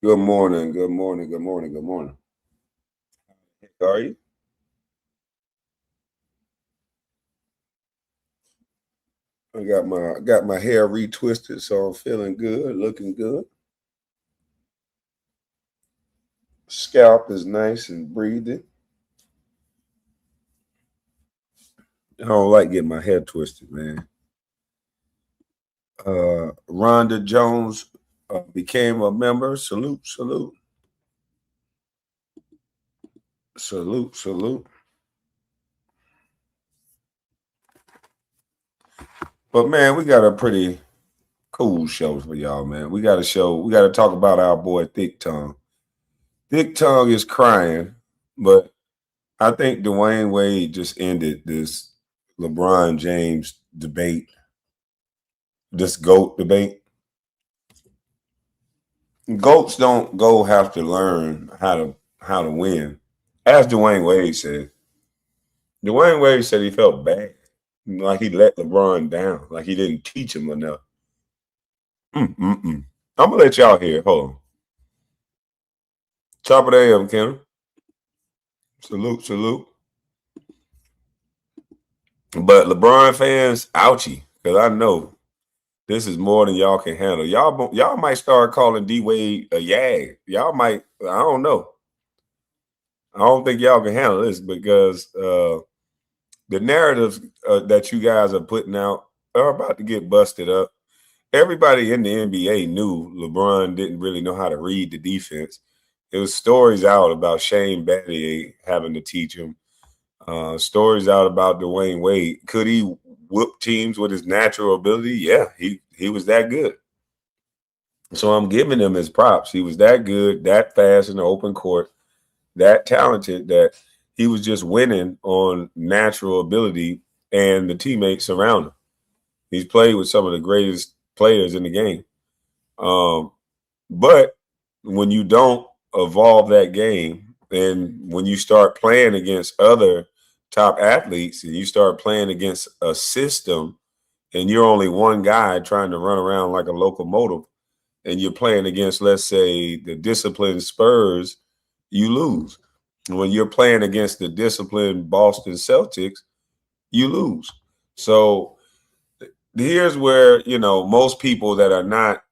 Good morning. Good morning. Good morning. Good morning. How are you? I got my hair retwisted, so I'm feeling good, looking good. Scalp is nice and breathing. I don't like getting my hair twisted, man. Rhonda Jones became a member. Salute, salute, salute, salute. But man, we got a pretty cool show for y'all, man. We got a show. We got to talk about our boy Thick Tongue. Thick Tongue is crying, but I think Dwayne Wade just ended this LeBron James debate, this GOAT debate. GOATs don't go have to learn how to win. As Dwayne Wade said. Dwayne Wade said he felt bad. Like he let LeBron down. Like he didn't teach him enough. Mm-mm-mm. I'm gonna let y'all hear. Hold on. Top of the AM, Ken. Salute, salute. But LeBron fans, ouchie, because I know this is more than y'all can handle. Y'all might start calling D Wade a yag. Y'all might. I don't know. I don't think y'all can handle this because the narratives that you guys are putting out are about to get busted up. Everybody in the NBA knew LeBron didn't really know how to read the defense. There was stories out about Shane Battier having to teach him. Stories out about Dwayne Wade. Could he whoop teams with his natural ability? Yeah, he was that good. So I'm giving him his props. He was that good, that fast in the open court, that talented that he was just winning on natural ability and the teammates around him. He's played with some of the greatest players in the game. But when you don't evolve that game and when you start playing against other top athletes and you start playing against a system and you're only one guy trying to run around like a locomotive and you're playing against, let's say, the disciplined Spurs, you lose. When you're playing against the disciplined Boston Celtics, you lose. So here's where, most people that are not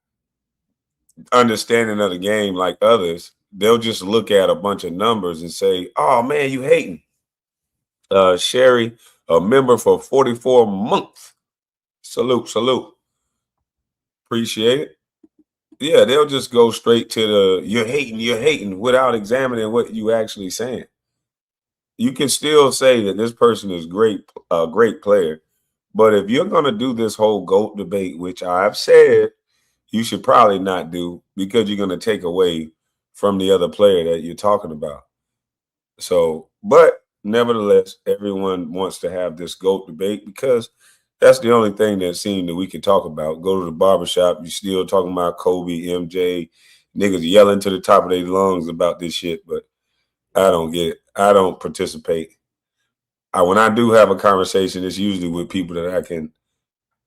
understanding of the game like others, they'll just look at a bunch of numbers and say, oh, man, you hating. Sherry, a member for 44 months. Salute, salute. Appreciate it. Yeah, they'll just go straight to the you're hating without examining what you actually saying. You can still say that this person is great, a great player. But if you're going to do this whole GOAT debate, which I've said you should probably not do because you're going to take away from the other player that you're talking about. So, but nevertheless, everyone wants to have this GOAT debate because that's the only thing that seemed that we can talk about. Go to the barbershop, you still talking about Kobe, MJ, niggas yelling to the top of their lungs about this shit, but I don't get it. I don't participate. When I do have a conversation, it's usually with people that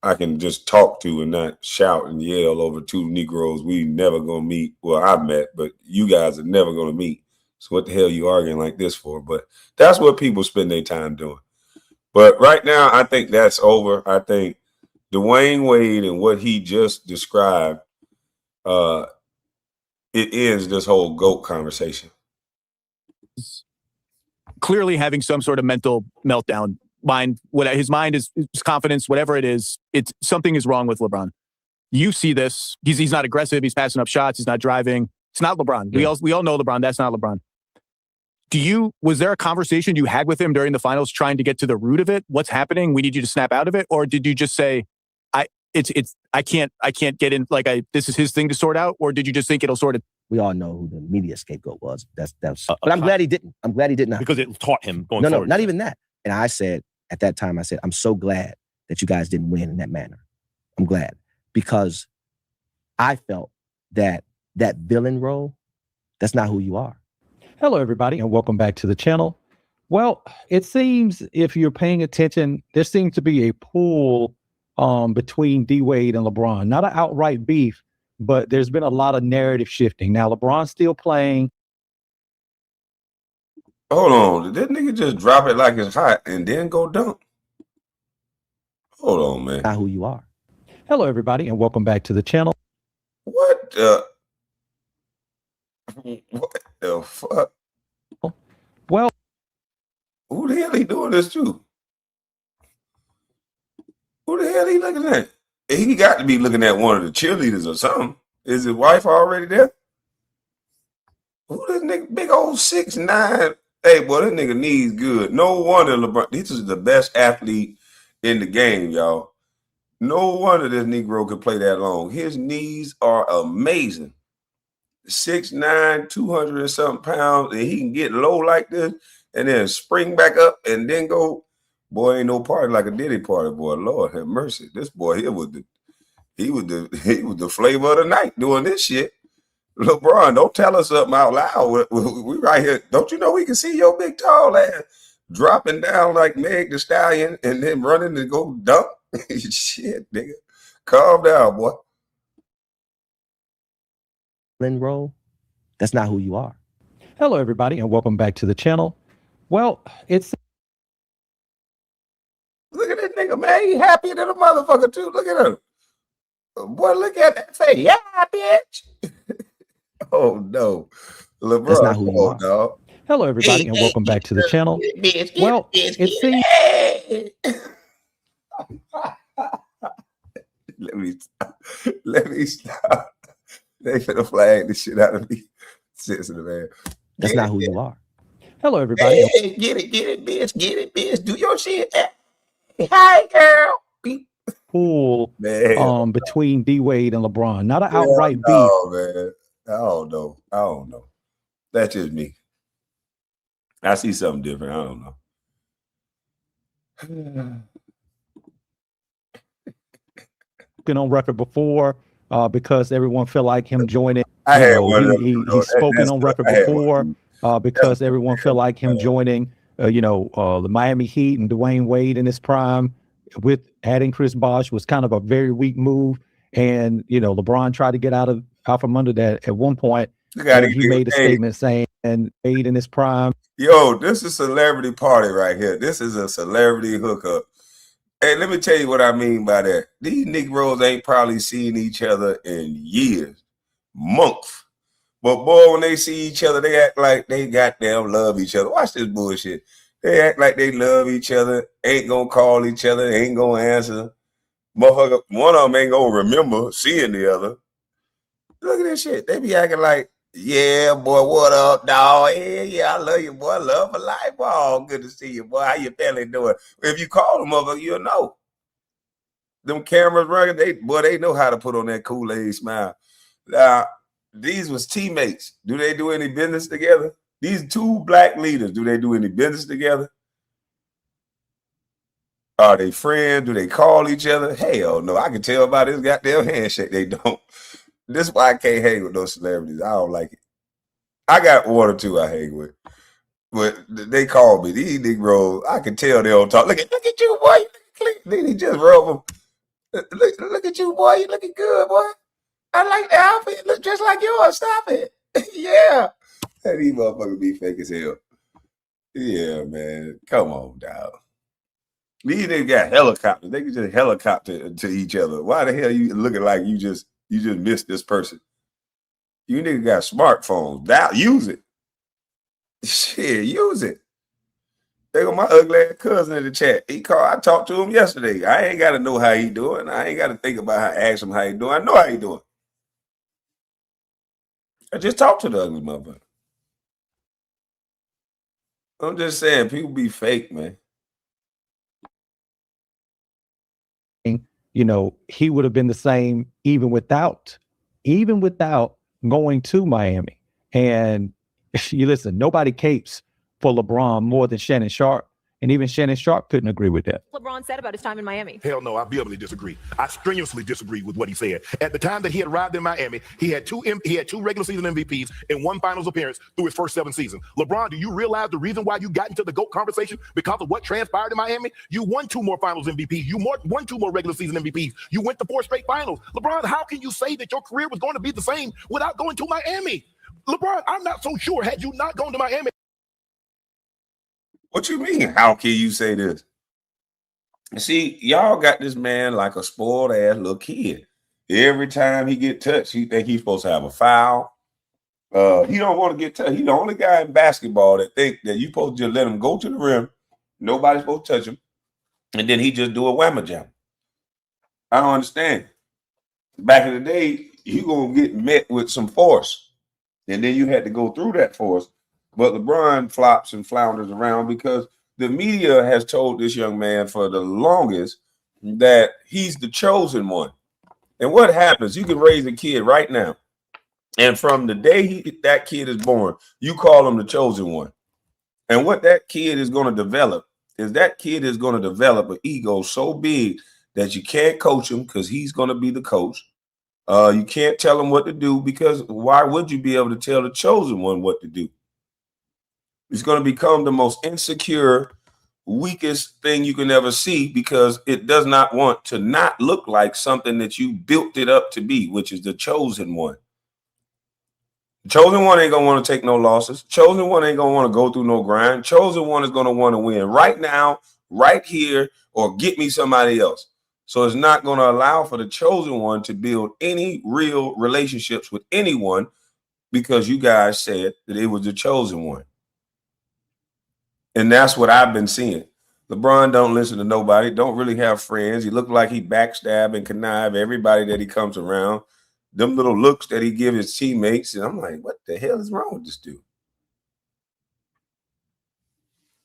I can just talk to and not shout and yell over two Negroes we never gonna meet. Well, I've met, but you guys are never gonna meet. So what the hell you arguing like this for? But that's what people spend their time doing. But right now, I think that's over. I think Dwayne Wade and what he just described, it ends this whole GOAT conversation. Clearly having some sort of mental meltdown. His mind is his confidence, whatever it is, it's something is wrong with LeBron. You see this. He's not aggressive. He's passing up shots. He's not driving. It's not LeBron. Yeah. We all know LeBron. That's not LeBron. Was there a conversation you had with him during the finals trying to get to the root of it? What's happening? We need you to snap out of it? Or did you just say, I can't get in, this is his thing to sort out? Or did you just think it'll sort it? We all know who the media scapegoat was. That's but I'm glad he didn't. I'm glad he did not. Because it taught him going forward. No, not even that. And I said, at that time, I'm so glad that you guys didn't win in that manner. I'm glad. Because I felt that villain role, that's not who you are. Hello, everybody, and welcome back to the channel. Well, it seems if you're paying attention, there seems to be a pull between D Wade and LeBron. Not an outright beef, but there's been a lot of narrative shifting. Now, LeBron's still playing. Hold on. Did that nigga just drop it like it's hot and then go dunk? Hold on, man. Not who you are. Hello, everybody, and welcome back to the channel. What the fuck? Well, Who the hell he doing this to? Who the hell he looking at? He got to be looking at one of the cheerleaders or something. Is his wife already there? Who this nigga? Big old 6'9". Hey, boy, this nigga knees good. No wonder LeBron. This is the best athlete in the game, y'all. No wonder this Negro could play that long. His knees are amazing. 6'9", 200 and something pounds, and he can get low like this and then spring back up and then go. Boy, ain't no party like a Diddy party, boy. Lord have mercy. This boy here was the flavor of the night doing this shit. LeBron, don't tell us something out loud. We right here. Don't you know we can see your big tall ass dropping down like Meg the Stallion and then running to go dunk? Shit, nigga. Calm down, boy. Role, that's not who you are. hello, everybody, and welcome back to the channel. Well, it's Look at this nigga, man. He happy than a motherfucker, too. Look at him. Boy, look at that face. Yeah, bitch. Oh, no. LeBron, That's not who you are. dog. hello, everybody, and welcome back to the channel. Well, it seems Let me stop. They finna flag the shit out of me. Sensitive, man. That's not who you are. hello, everybody. Hey, get it, bitch. Do your shit. Hey, hi, girl. Pool Man. between D Wade and LeBron. Not an outright beef. Oh, man. I don't know. That's just me. I see something different. I don't know. Been on record before because everyone felt like him joining. I had one of them. He's spoken on record before because everyone felt like him joining. The Miami Heat and Dwayne Wade in his prime with adding Chris Bosh was kind of a very weak move. And, LeBron tried to get out from under that at one point. He made a statement saying, and Wade in his prime. Yo, this is a celebrity party right here. This is a celebrity hookup. Hey, let me tell you what I mean by that. These Negroes ain't probably seen each other in years, months. But boy, when they see each other, they act like they goddamn love each other. Watch this bullshit. They act like they love each other, ain't gonna call each other, ain't gonna answer. Motherfucker, one of them ain't gonna remember seeing the other. Look at this shit. They be acting like, yeah, boy, what up, dog? Yeah, I love you, boy. Love for life. Oh, good to see you, boy. How your family doing? If you call them motherfucker, you'll know. Them cameras running, they know how to put on that Kool-Aid smile. These was teammates. Do they do any business together? These two black leaders, do they do any business together? Are they friends? Do they call each other? Hell no. I can tell by this goddamn handshake they don't. This is why I can't hang with those celebrities. I don't like it. I got one or two I hang with. But they call me. These Negroes, I can tell they don't talk. Look at you, boy. Then he just rub them. Look at you, boy. You looking good, boy. I like the outfit. It looks just like yours. Stop it. Yeah. These motherfuckers be fake as hell. Yeah, man. Come on, dog. These niggas got helicopters. They can just helicopter to each other. Why the hell you looking like you just missed this person? You niggas got smartphones. Use it. Shit, use it. They got my ugly ass cousin in the chat. He called. I talked to him yesterday. I ain't got to know how he doing. I ain't got to think about ask him how he doing. I know how he doing. I just talked to the ugly motherfucker. I'm just saying, people be fake, man. He would have been the same even without going to Miami. And you listen, nobody capes for LeBron more than Shannon Sharpe. And even Shannon Sharpe couldn't agree with that. LeBron said about his time in Miami. Hell no, I vehemently disagree. I strenuously disagree with what he said. At the time that he had arrived in Miami, he had two regular season MVPs and one finals appearance through his first 7 seasons. LeBron, do you realize the reason why you got into the GOAT conversation? Because of what transpired in Miami? You won 2 more finals MVPs. You won 2 more regular season MVPs. You went to 4 straight finals. LeBron, how can you say that your career was going to be the same without going to Miami? LeBron, I'm not so sure. Had you not gone to Miami. What you mean? How can you say this? See, y'all got this man like a spoiled ass little kid. Every time he get touched, he think he's supposed to have a foul. He don't want to get touched. He's the only guy in basketball that think that you supposed to just let him go to the rim. Nobody's supposed to touch him. And then he just do a whammer jam. I don't understand. Back in the day, you going to get met with some force. And then you had to go through that force. But LeBron flops and flounders around because the media has told this young man for the longest that he's the chosen one. And what happens? You can raise a kid right now. And from the day that kid is born, you call him the chosen one. And what that kid is going to develop is that kid is going to develop an ego so big that you can't coach him because he's going to be the coach. You can't tell him what to do because why would you be able to tell the chosen one what to do? He's going to become the most insecure, weakest thing you can ever see because it does not want to not look like something that you built it up to be, which is the chosen one. The chosen one ain't going to want to take no losses. Chosen one ain't going to want to go through no grind. Chosen one is going to want to win right now, right here, or get me somebody else. So it's not going to allow for the chosen one to build any real relationships with anyone because you guys said that it was the chosen one. And that's what I've been seeing. LeBron don't listen to nobody, don't really have friends. He look like he backstab and connive everybody that he comes around. Them little looks that he give his teammates. And I'm like, what the hell is wrong with this dude?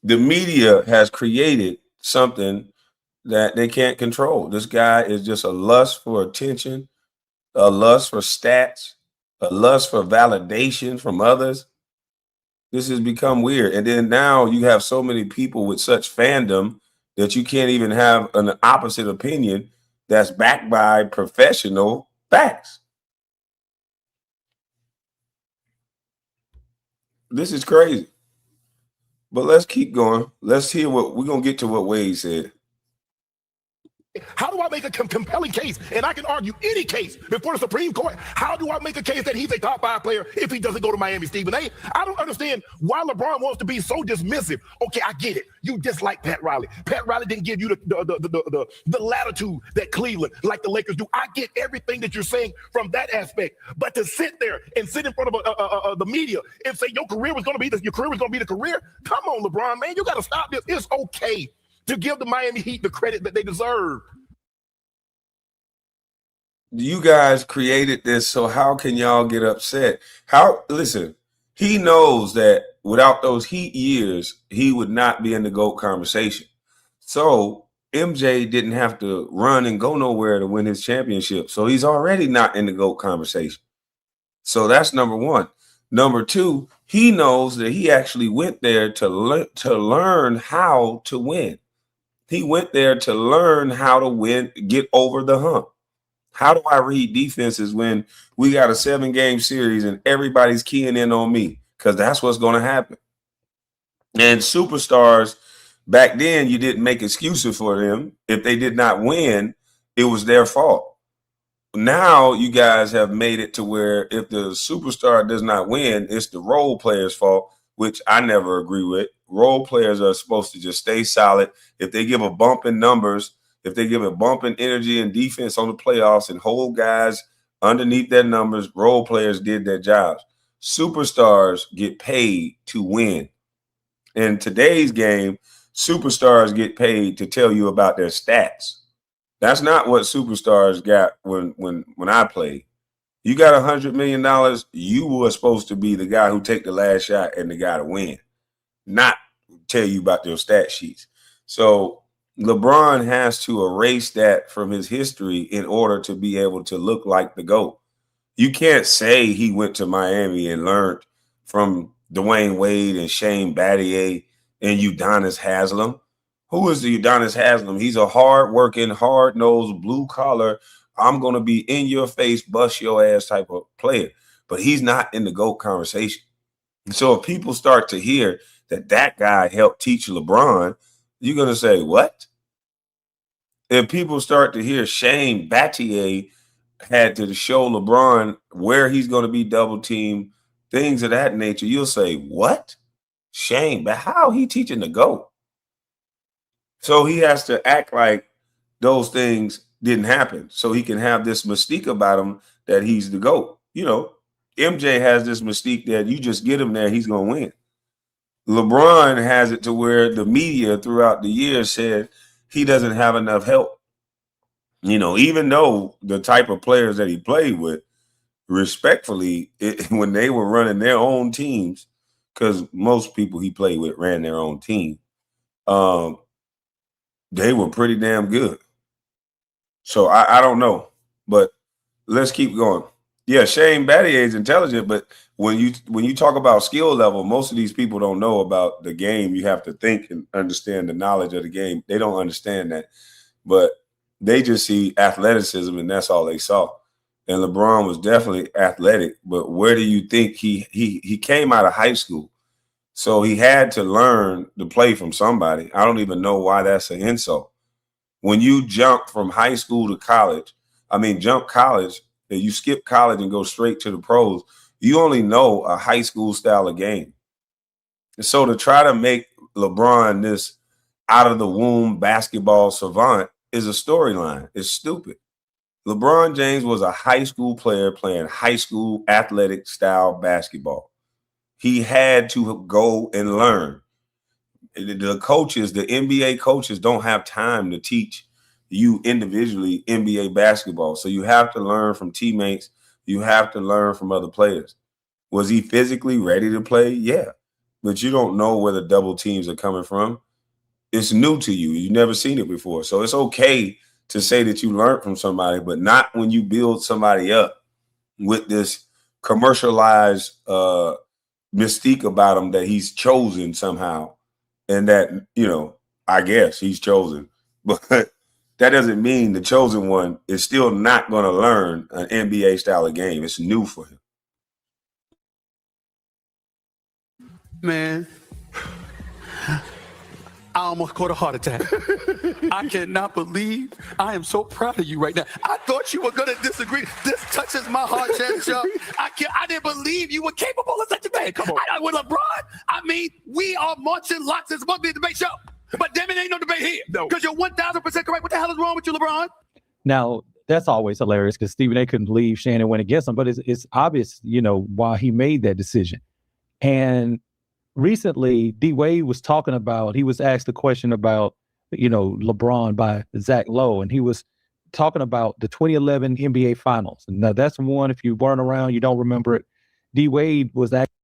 The media has created something that they can't control. This guy is just a lust for attention, a lust for stats, a lust for validation from others. This has become weird. And then now you have so many people with such fandom that you can't even have an opposite opinion that's backed by professional facts. This is crazy. But let's keep going. Let's hear what we're going to get to what Wade said. How do I make a compelling case? And I can argue any case before the Supreme Court. How do I make a case that he's a top 5 player if he doesn't go to Miami, Stephen A? I don't understand why LeBron wants to be so dismissive. Okay, I get it. You dislike Pat Riley. Pat Riley didn't give you the latitude that Cleveland, like the Lakers, do. I get everything that you're saying from that aspect. But to sit there and sit in front of the media and say your career was going to be the career. Come on, LeBron, man, you got to stop this. It's okay to give the Miami Heat the credit that they deserve. You guys created this, so how can y'all get upset? Listen, he knows that without those Heat years, he would not be in the GOAT conversation. So MJ didn't have to run and go nowhere to win his championship. So he's already not in the GOAT conversation. So that's number one. Number two, he knows that he actually went there to learn how to win. He went there to learn how to win, get over the hump. How do I read defenses when we got a 7-game series and everybody's keying in on me? Because that's what's going to happen. And superstars, back then, you didn't make excuses for them. If they did not win, it was their fault. Now you guys have made it to where if the superstar does not win, it's the role player's fault, which I never agree with. Role players are supposed to just stay solid. If they give a bump in numbers, if they give a bump in energy and defense on the playoffs and hold guys underneath their numbers, role players did their jobs. Superstars get paid to win. In today's game, superstars get paid to tell you about their stats. That's not what superstars got when I played. You got $100 million, you were supposed to be the guy who take the last shot and the guy to win, not tell you about their stat sheets. So LeBron has to erase that from his history in order to be able to look like the GOAT. You can't say he went to Miami and learned from Dwayne Wade and Shane Battier and Udonis Haslem. Who is the Udonis Haslam? He's a hard-working, hard-nosed, blue-collar, I'm going to be in your face, bust your ass type of player. But he's not in the GOAT conversation. So if people start to hear that guy helped teach LeBron, you're going to say, what? If people start to hear Shane Battier had to show LeBron where he's going to be double teamed, things of that nature, you'll say, what? Shane, but how he teaching the GOAT? So he has to act like those things didn't happen so he can have this mystique about him that he's the GOAT. You know, MJ has this mystique that you just get him there, he's going to win. LeBron has it to where the media throughout the years said he doesn't have enough help. You know, even though the type of players that he played with, respectfully, when they were running their own teams, because most people he played with ran their own team, they were pretty damn good. So I don't know, but let's keep going. Yeah, Shane Battier is intelligent, but when you talk about skill level, most of these people don't know about the game. You have to think and understand the knowledge of the game. They don't understand that, but they just see athleticism, and that's all they saw. And LeBron was definitely athletic, but where do you think he came out of high school? So he had to learn to play from somebody. I don't even know why that's an insult. When you jump from high school to college, jump college, and you skip college and go straight to the pros, you only know a high school style of game. And so to try to make LeBron this out-of-the-womb basketball savant is a storyline. It's stupid. LeBron James was a high school player playing high school athletic style basketball. He had to go and learn. The coaches, the NBA coaches, don't have time to teach you individually NBA basketball. So you have to learn from teammates. You have to learn from other players. Was he physically ready to play? Yeah. But you don't know where the double teams are coming from. It's new to you. You've never seen it before. So it's okay to say that you learned from somebody, but not when you build somebody up with this commercialized mystique about him that he's chosen somehow. And that, I guess he's chosen. But that doesn't mean the chosen one is still not going to learn an NBA style of game. It's new for him. Man, I almost caught a heart attack. I cannot believe I am so proud of you right now. I thought you were going to disagree. This touches my heart, Shannon Sharpe. I didn't believe you were capable of such a thing. Come on. With LeBron, we are marching lots. It's supposed to be a debate show. But damn it, ain't no debate here. No. Because you're 1,000% correct. What the hell is wrong with you, LeBron? Now, that's always hilarious because Stephen A. couldn't believe Shannon went against him. But it's obvious, why he made that decision. And recently, D. Wade was talking about, he was asked a question about, LeBron by Zach Lowe, and he was talking about the 2011 NBA Finals. And now that's one, if you weren't around, you don't remember it. D. Wade was actually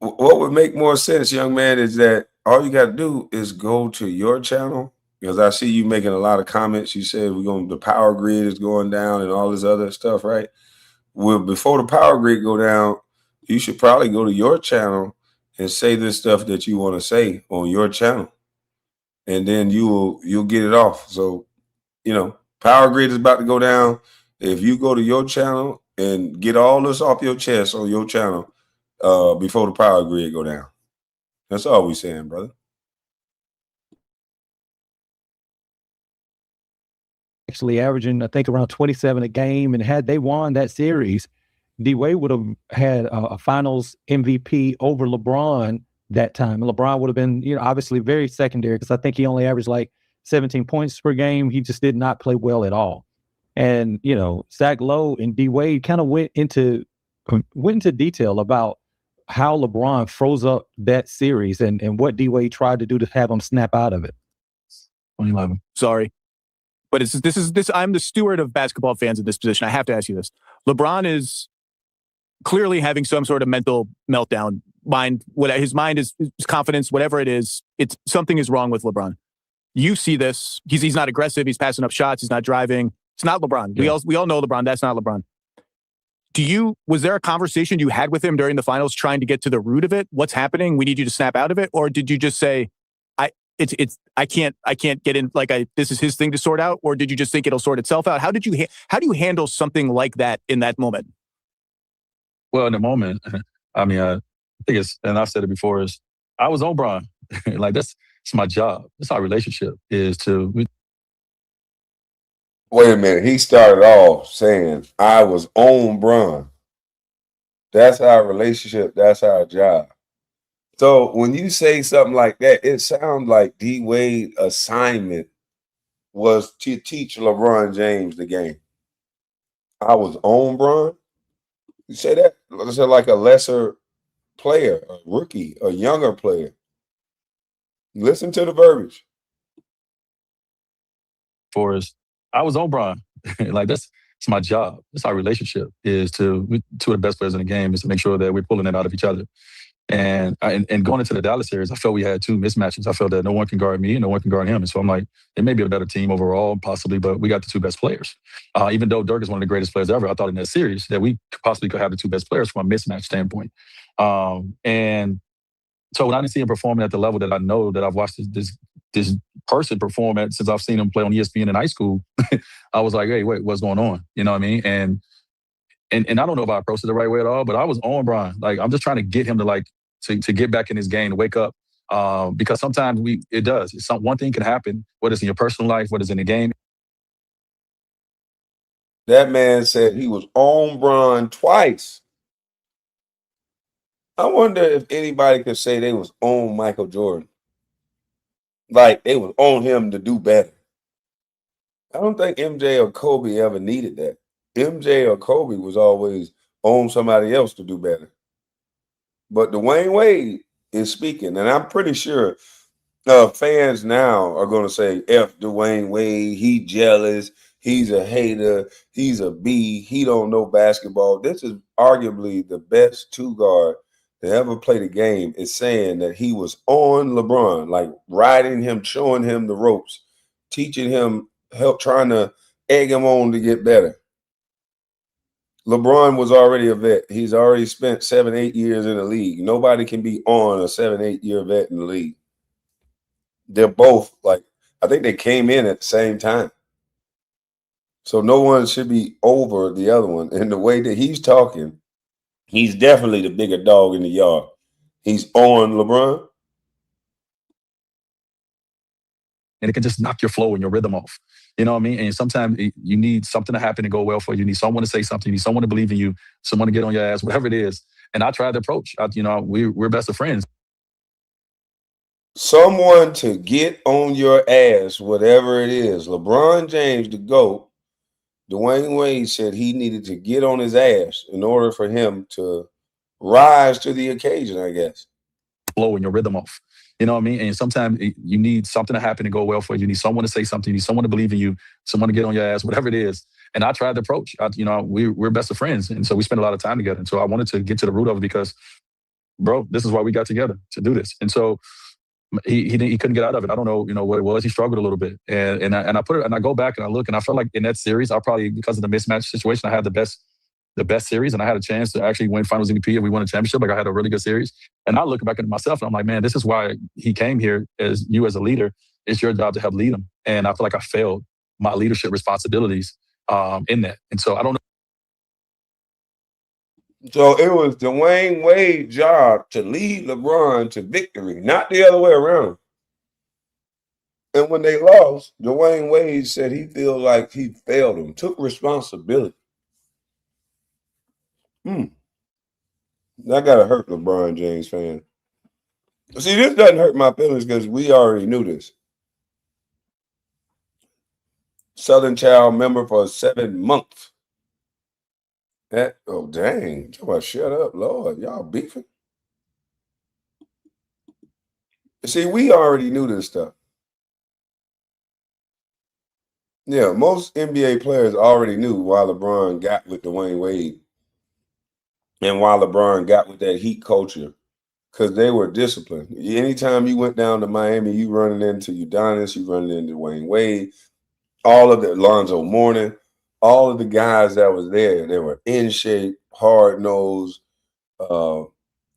What would make more sense, young man, is that all you got to do is go to your channel, because I see you making a lot of comments. You said the power grid is going down and all this other stuff, right? Well, before the power grid go down, you should probably go to your channel and say this stuff that you want to say on your channel, and then you'll get it off. So, power grid is about to go down. If you go to your channel and get all this off your chest on your channel, before the power grid go down. That's all we saying, brother. actually averaging, I think, around 27 a game. And had they won that series, D. Wade would have had a finals MVP over LeBron that time. And LeBron would have been, obviously very secondary because I think he only averaged like 17 points per game. He just did not play well at all. And, Zach Lowe and D. Wade kind of went into detail about how LeBron froze up that series and what D. Wade tried to do to have him snap out of it. 2011. Sorry. but this. I'm the steward of basketball fans in this position. I have to ask you this. LeBron is clearly having some sort of mental meltdown. His mind is confidence, whatever it is. It's something is wrong with LeBron. You see this. He's not aggressive. He's passing up shots. He's not driving. It's not LeBron. Yeah. We all know LeBron. That's not LeBron. Was there a conversation you had with him during the finals trying to get to the root of it? What's happening? We need you to snap out of it, or did you just say, I can't get in, this is his thing to sort out, or did you just think it'll sort itself out? How do you handle something like that in that moment? Well, in the moment, I mean, I think it's, and I've said it before, is I was on Bron. It's my job. That's our relationship is to. Wait a minute. He started off saying, I was on Bron. That's our relationship. That's our job. So when you say something like that, it sounds like D-Wade's assignment was to teach LeBron James the game. I was on Bron. You say that? Let's say like a lesser player, a rookie, a younger player. Listen to the verbiage. For us, I was on Bron. It's my job. That's our relationship is to two of the best players in the game is to make sure that we're pulling it out of each other. And going into the Dallas series, I felt we had two mismatches. I felt that no one can guard me and no one can guard him. And so I'm like, it may be a better team overall, possibly, but we got the two best players. Even though Dirk is one of the greatest players ever, I thought in that series that we possibly could have the two best players from a mismatch standpoint. And so when I didn't see him performing at the level that I know that I've watched this person perform at since I've seen him play on ESPN in high school, I was like, hey, wait, what's going on? You know what I mean? And I don't know if I approached it the right way at all, but I was on Bron. I'm just trying to get him to get back in his game, to wake up. Because sometimes it does. One thing can happen, whether it's in your personal life, whether it's in the game. That man said he was on Bron twice. I wonder if anybody could say they was on Michael Jordan. Like they was on him to do better. I don't think MJ or Kobe ever needed that. MJ or Kobe was always on somebody else to do better. But Dwayne Wade is speaking, and I'm pretty sure fans now are going to say, F Dwayne Wade, he jealous, he's a hater, he's a B, he don't know basketball. This is arguably the best two guard to ever play the game is saying that he was on LeBron, like riding him, showing him the ropes, teaching him, trying to egg him on to get better. LeBron was already a vet. He's already spent 7-8 years in the league. Nobody can be on a 7-8 year vet in the league. They're both I think they came in at the same time. So no one should be over the other one. And the way that he's talking, he's definitely the bigger dog in the yard. He's on LeBron. And it can just knock your flow and your rhythm off. You know what I mean? And sometimes you need something to happen to go well for you. You need someone to say something. You need someone to believe in you, someone to get on your ass, whatever it is. And I tried the approach. We're best of friends. Someone to get on your ass, whatever it is. LeBron James, the GOAT, Dwayne Wade said he needed to get on his ass in order for him to rise to the occasion, I guess. Flow and your rhythm off. You know what I mean? And sometimes you need something to happen to go well for you. You need someone to say something. You need someone to believe in you, someone to get on your ass, whatever it is. And I tried the approach. We're best of friends. And so we spend a lot of time together. And so I wanted to get to the root of it because, bro, this is why we got together to do this. And so he couldn't get out of it. I don't know, what it was. He struggled a little bit. And I go back and I look and I felt like in that series, I probably, because of the mismatch situation, I had the best series, and I had a chance to actually win Finals MVP, and we won a championship. I had a really good series. And I look back at myself, and I'm like, man, this is why he came here as a leader. It's your job to help lead him. And I feel like I failed my leadership responsibilities in that. And so I don't know. So it was Dwayne Wade's job to lead LeBron to victory, not the other way around. And when they lost, Dwayne Wade said he feel like he failed him, took responsibility. That gotta hurt LeBron James fan. See, this doesn't hurt my feelings because we already knew this. Southern Child member for 7 months. Oh dang! Talk about shut up, Lord. Y'all beefing. See, we already knew this stuff. Yeah, most NBA players already knew why LeBron got with Dwayne Wade and why LeBron got with that Heat culture because they were disciplined. Anytime you went down to Miami, you running into Udonis, you running into Dwayne Wade, all of the Alonzo Mourning, all of the guys that was there, they were in shape, hard-nosed,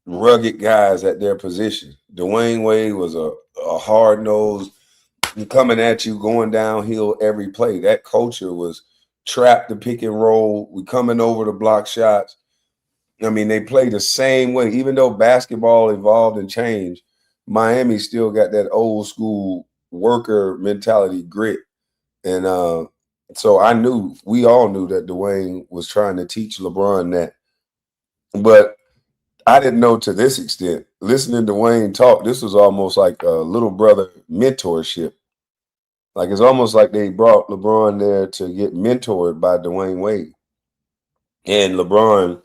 rugged guys at their position. Dwayne Wade was a hard-nosed, coming at you, going downhill every play. That culture was trap the pick and roll. We coming over to block shots. I mean, they play the same way. Even though basketball evolved and changed, Miami still got that old school worker mentality, grit. And so we all knew that Dwayne was trying to teach LeBron that. But I didn't know to this extent. Listening to Dwayne talk, this was almost like a little brother mentorship. Like it's almost like they brought LeBron there to get mentored by Dwayne Wade. And LeBron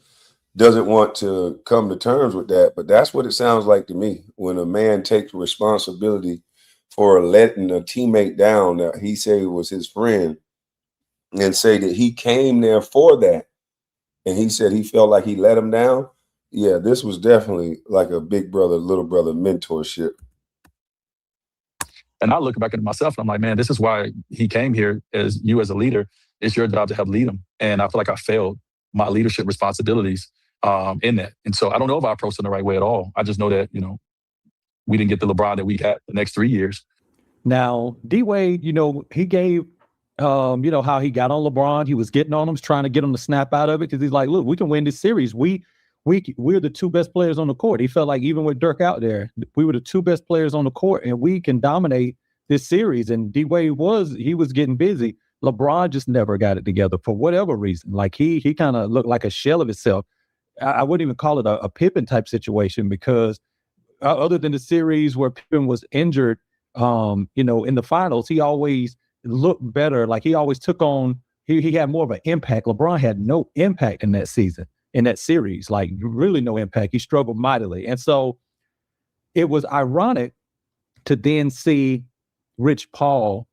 doesn't want to come to terms with that, but that's what it sounds like to me when a man takes responsibility for letting a teammate down that he said was his friend and say that he came there for that. And he said he felt like he let him down. Yeah, this was definitely like a big brother, little brother mentorship. And I look back at myself and I'm like, man, this is why he came here as you as a leader. It's your job to help lead him. And I feel like I failed my leadership responsibilities in that. And so I don't know if I approached it the right way at all. I just know that, we didn't get the LeBron that we got the next 3 years. Now, D-Wade, he gave, how he got on LeBron. He was getting on him, trying to get him to snap out of it because he's like, look, we can win this series. We're the two best players on the court. He felt like even with Dirk out there, we were the two best players on the court and we can dominate this series. And D-Wade was getting busy. LeBron just never got it together for whatever reason. Like he kind of looked like a shell of himself. I wouldn't even call it a Pippen type situation because other than the series where Pippen was injured, in the finals, he always looked better. Like he always took on, he had more of an impact. LeBron had no impact in that season, in that series, like really no impact. He struggled mightily. And so it was ironic to then see Rich Paul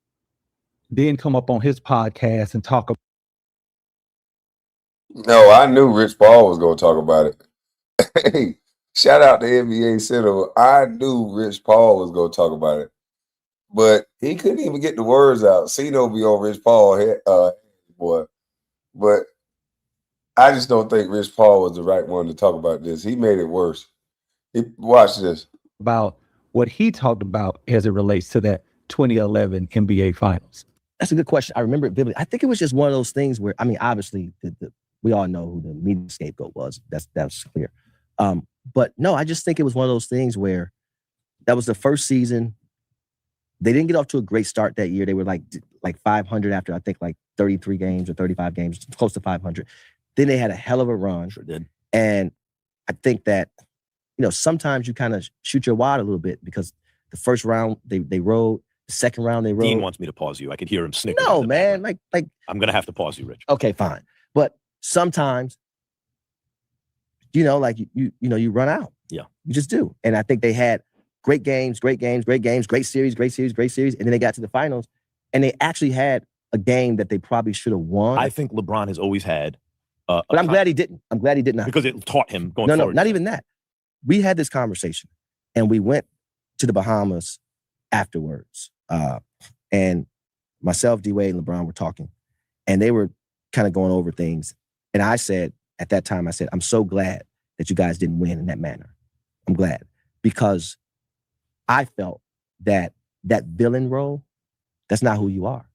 then come up on his podcast and talk about. No, I knew Rich Paul was going to talk about it. Hey, shout out to NBA Center. I knew Rich Paul was going to talk about it, but he couldn't even get the words out. Cino be on Rich Paul head, boy. But I just don't think Rich Paul was the right one to talk about this. He made it worse. Watch this. About what he talked about as it relates to that 2011 NBA Finals. That's a good question. I remember it vividly. I think it was just one of those things where, I mean, obviously, we all know who the media scapegoat was. That's clear. But no, I just think it was one of those things where that was the first season. They didn't get off to a great start that year. They were like 500 after, I think, like 33 games or 35 games, close to 500. Then they had a hell of a run. Sure did. And I think that, sometimes you kind of shoot your wad a little bit because the first round they rode, the second round they rode. Dean wants me to pause you. I could hear him snickering. No, man. Like I'm going to have to pause you, Rich. Okay, fine. But sometimes, you run out. Yeah. You just do. And I think they had great series. And then they got to the finals and they actually had a game that they probably should have won. I think LeBron has always had. But I'm glad he didn't. Because it taught him going forward. No, not even that. We had this conversation and we went to the Bahamas afterwards. And myself, D-Wade, and LeBron were talking and they were kind of going over things. And I said, at that time, I'm so glad that you guys didn't win in that manner. I'm glad because I felt that villain role, that's not who you are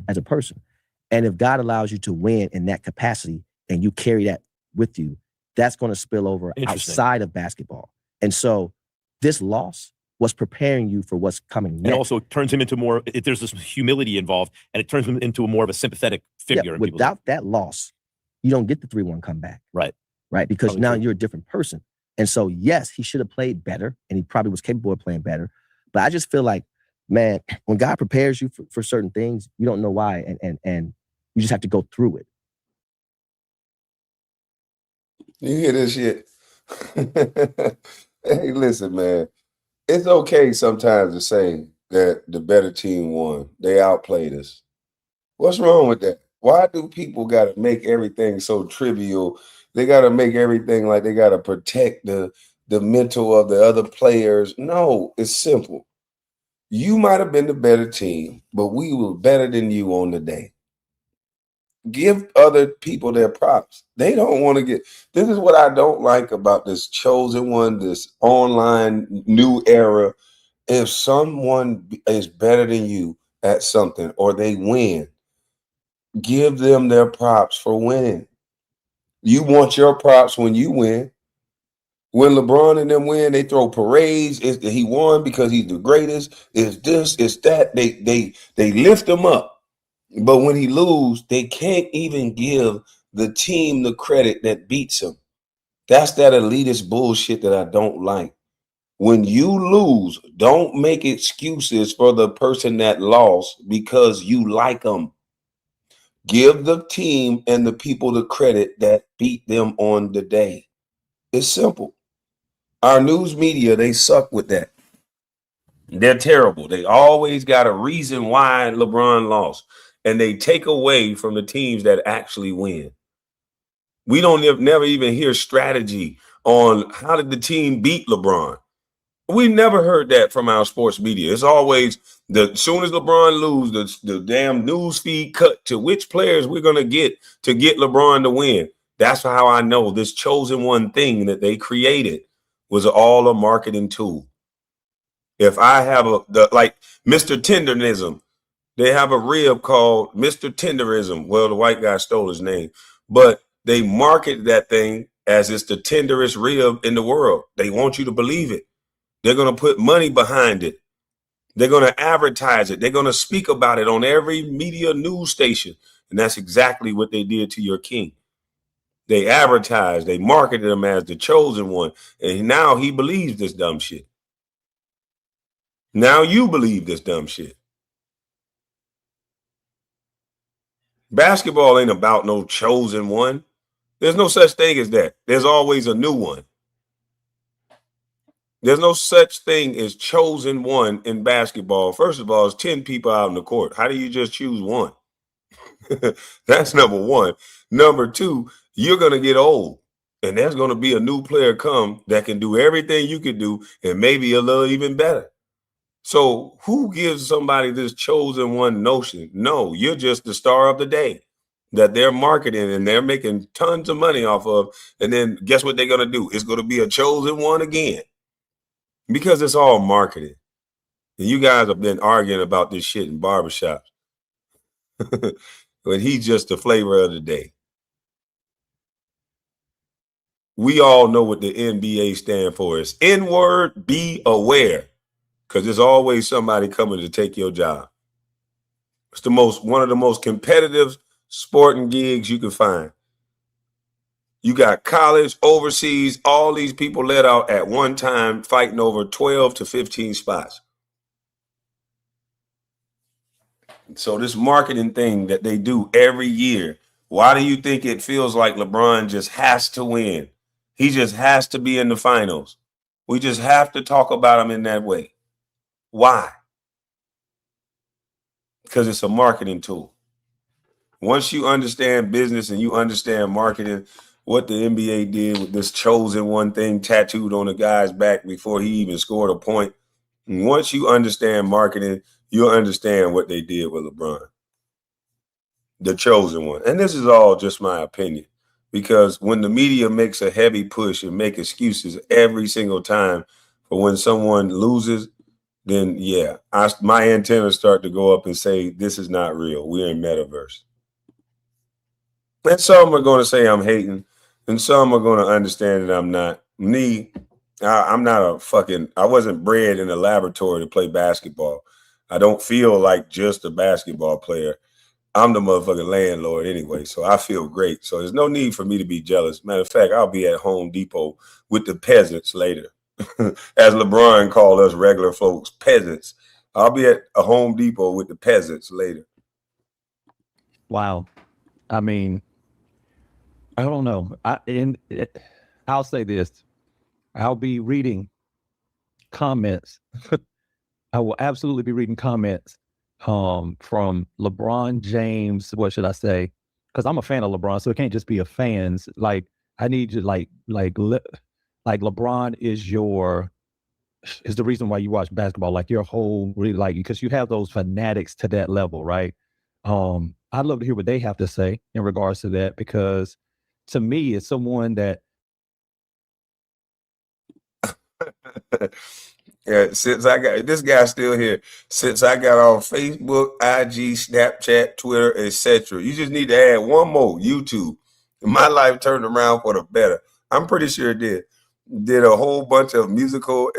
as a person. And if God allows you to win in that capacity and you carry that with you, that's going to spill over outside of basketball. And so this loss was preparing you for what's coming next. And also turns him into more, there's this humility involved, and it turns him into more of a sympathetic figure. Yeah, without that loss, you don't get the 3-1 comeback. Right. Because Probably now true. you're a different person. And so, yes, he should have played better, and he probably was capable of playing better. But I just feel like, man, when God prepares you for certain things, you don't know why, and you just have to go through it. You hear this shit? Hey, listen, man. It's okay sometimes to say that the better team won. They outplayed us. What's wrong with that? Why do people got to make everything so trivial? They got to make everything like they got to protect the mental of the other players. No, it's simple. You might have been the better team, but we were better than you on the day. Give other people their props. They don't want to get. This is what I don't like about this chosen one, this online new era. If someone is better than you at something or they win, give them their props for winning. You want your props when you win. When LeBron and them win, they throw parades. He won because he's the greatest. It's this, it's that. They lift him up. But when he lose, they can't even give the team the credit that beats him. That's that elitist bullshit that I don't like. When you lose, don't make excuses for the person that lost because you like them. Give the team and the people the credit that beat them on the day. It's simple. Our news media, they suck with that. They're terrible. They always got a reason why LeBron lost, and they take away from the teams that actually win. We don't never even hear strategy on how did the team beat LeBron. We never heard that from our sports media. It's always the soon as LeBron lose, the damn news feed cut to which players we're gonna get to get LeBron to win. That's how I know this chosen one thing that they created was all a marketing tool. If I have like Mr. Tenderism, they have a rib called Mr. Tenderism. Well, the white guy stole his name, but they market that thing as it's the tenderest rib in the world. They want you to believe it. They're going to put money behind it. They're going to advertise it. They're going to speak about it on every media news station. And that's exactly what they did to your king. They advertised, they marketed him as the chosen one. And now he believes this dumb shit. Now you believe this dumb shit. Basketball ain't about no chosen one. There's no such thing as that. There's always a new one. There's no such thing as chosen one in basketball. First of all, it's 10 people out on the court. How do you just choose one? That's number one. Number two, you're going to get old. And there's going to be a new player come that can do everything you can do and maybe a little even better. So who gives somebody this chosen one notion? No, you're just the star of the day that they're marketing and they're making tons of money off of. And then guess what they're going to do? It's going to be a chosen one again. Because it's all marketed. And you guys have been arguing about this shit in barbershops. But he's just the flavor of the day. We all know what the NBA stand for. It's N-word, be aware. Because there's always somebody coming to take your job. It's one of the most competitive sporting gigs you can find. You got college, overseas, all these people let out at one time fighting over 12 to 15 spots. So this marketing thing that they do every year, why do you think it feels like LeBron just has to win? He just has to be in the finals. We just have to talk about him in that way. Why? Because it's a marketing tool. Once you understand business and you understand marketing, what the NBA did with this chosen one thing tattooed on a guy's back before he even scored a point. And once you understand marketing, you'll understand what they did with LeBron. The chosen one. And this is all just my opinion. Because when the media makes a heavy push and make excuses every single time for when someone loses, then yeah, my antennas start to go up and say, this is not real. We're in metaverse. And some are going to say I'm hating, and some are going to understand that I'm not. I'm not I wasn't bred in a laboratory to play basketball. I don't feel like just a basketball player. I'm the motherfucking landlord anyway, so I feel great. So there's no need for me to be jealous. Matter of fact, I'll be at Home Depot with the peasants later. As LeBron called us regular folks, peasants. I'll be at a Home Depot with the peasants later. Wow. I mean, I don't know. I'll say this. I'll be reading comments. I will absolutely be reading comments from LeBron James. What should I say? Because I'm a fan of LeBron, so it can't just be a fans. Like I need you, like LeBron is the reason why you watch basketball. Like your whole really like because you have those fanatics to that level, right? I'd love to hear what they have to say in regards to that because to me, it's someone that. Yeah, since I got this guy still here, since I got on Facebook, IG, Snapchat, Twitter, etc. You just need to add one more, YouTube. My life turned around for the better. I'm pretty sure it did. Did a whole bunch of musical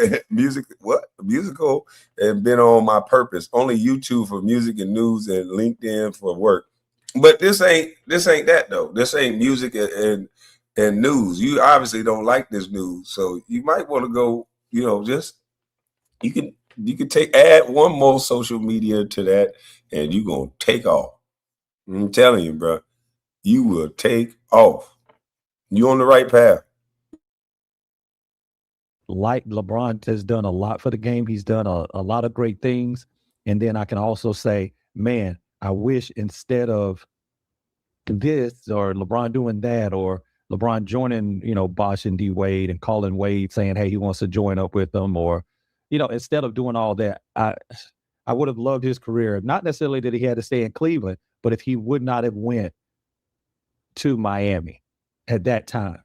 and been on my purpose. Only YouTube for music and news and LinkedIn for work. But this ain't that though. This ain't music and news. You obviously don't like this news, so you might want to go. Just you can add one more social media to that, and you're gonna take off. I'm telling you, bro, you will take off. You're on the right path. Like LeBron has done a lot for the game. He's done a lot of great things. And then I can also say, man, I wish instead of this or LeBron doing that or LeBron joining, Bosh and D Wade and calling Wade saying, hey, he wants to join up with them or, instead of doing all that, I would have loved his career. Not necessarily that he had to stay in Cleveland, but if he would not have went to Miami at that time.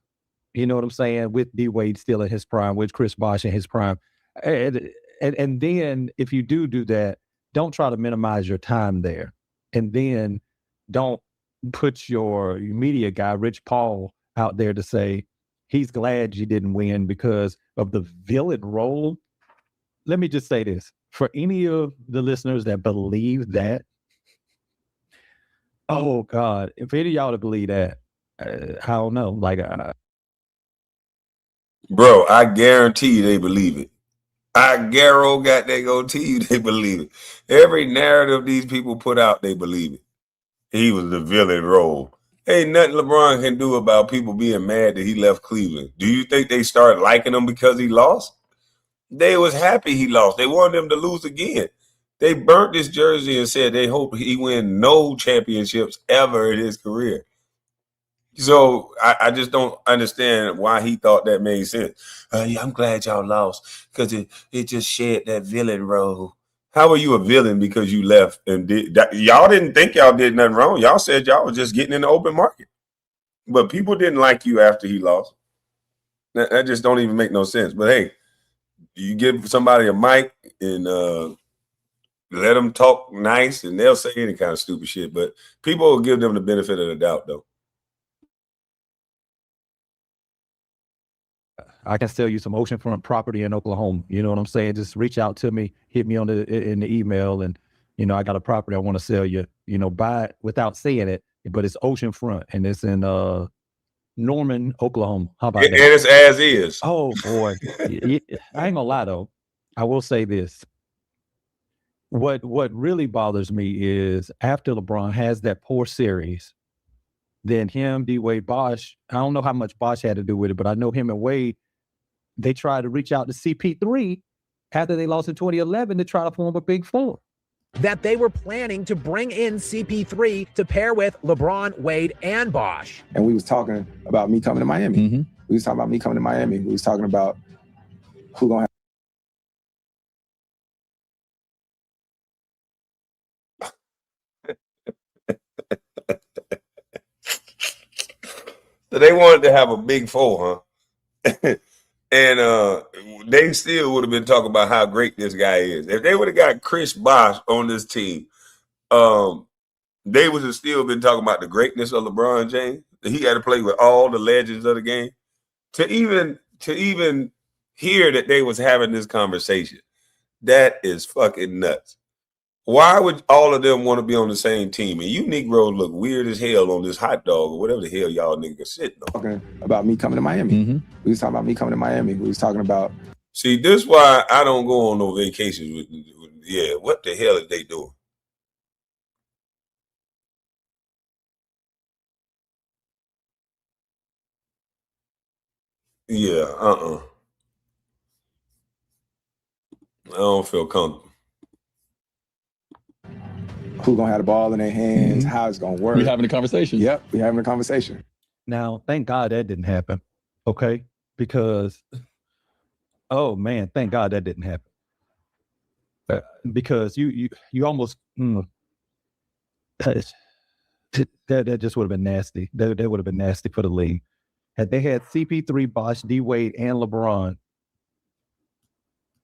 You know what I'm saying? With D Wade still in his prime, with Chris Bosh in his prime. And then if you do that, don't try to minimize your time there. And then don't put your media guy, Rich Paul, out there to say he's glad you didn't win because of the villain role. Let me just say this. For any of the listeners that believe that, oh God, if any of y'all to believe that, I don't know. Like, Bro, I guarantee you they believe it. I got they go to you, they believe it. Every narrative these people put out, they believe it. He was the villain role. Ain't nothing LeBron can do about people being mad that he left Cleveland. Do you think they started liking him because he lost? They was happy he lost. They wanted him to lose again. They burnt this jersey and said they hope he win no championships ever in his career. So I just don't understand why he thought that made sense. Yeah, I'm glad y'all lost because it just shed that villain role. How were you a villain because you left and did that? Y'all didn't think y'all did nothing wrong. Y'all said y'all was just getting in the open market. But people didn't like you after he lost. That just don't even make no sense. But hey, you give somebody a mic and let them talk nice and they'll say any kind of stupid shit. But people will give them the benefit of the doubt, though. I can sell you some oceanfront property in Oklahoma. You know what I'm saying? Just reach out to me, hit me in the email, and I got a property I want to sell you. Buy it without saying it, but it's oceanfront and it's in Norman, Oklahoma. How about that? And it's as is. Oh boy, I ain't gonna lie though. I will say this. What really bothers me is after LeBron has that poor series, then him, D Wade, Bosh. I don't know how much Bosh had to do with it, but I know him and Wade. They tried to reach out to CP3 after they lost in 2011 to try to form a big four. That they were planning to bring in CP3 to pair with LeBron, Wade, and Bosh. And we was talking about me coming to Miami. Mm-hmm. We was talking about me coming to Miami. We was talking about who gonna have. So they wanted to have a big four, huh? And they still would have been talking about how great this guy is. If they would have got Chris Bosh on this team, they would have still been talking about the greatness of LeBron James. He had to play with all the legends of the game. To even hear that they was having this conversation, that is fucking nuts. Why would all of them want to be on the same team? And you Negroes look weird as hell on this hot dog or whatever the hell y'all niggas sitting on. talking about me coming to Miami. Mm-hmm. We was talking about me coming to Miami. We was talking about. See, this is why I don't go on no vacations with yeah, what the hell are they doing? Yeah, I don't feel comfortable. who gonna have the ball in their hands, how it's gonna work. We having a conversation. Yep, we having a conversation. Now, thank God that didn't happen. Okay, because oh man, thank God that didn't happen. Because you almost that just would have been nasty. That would have been nasty for the league. Had they had CP3, Bosh, D Wade, and LeBron,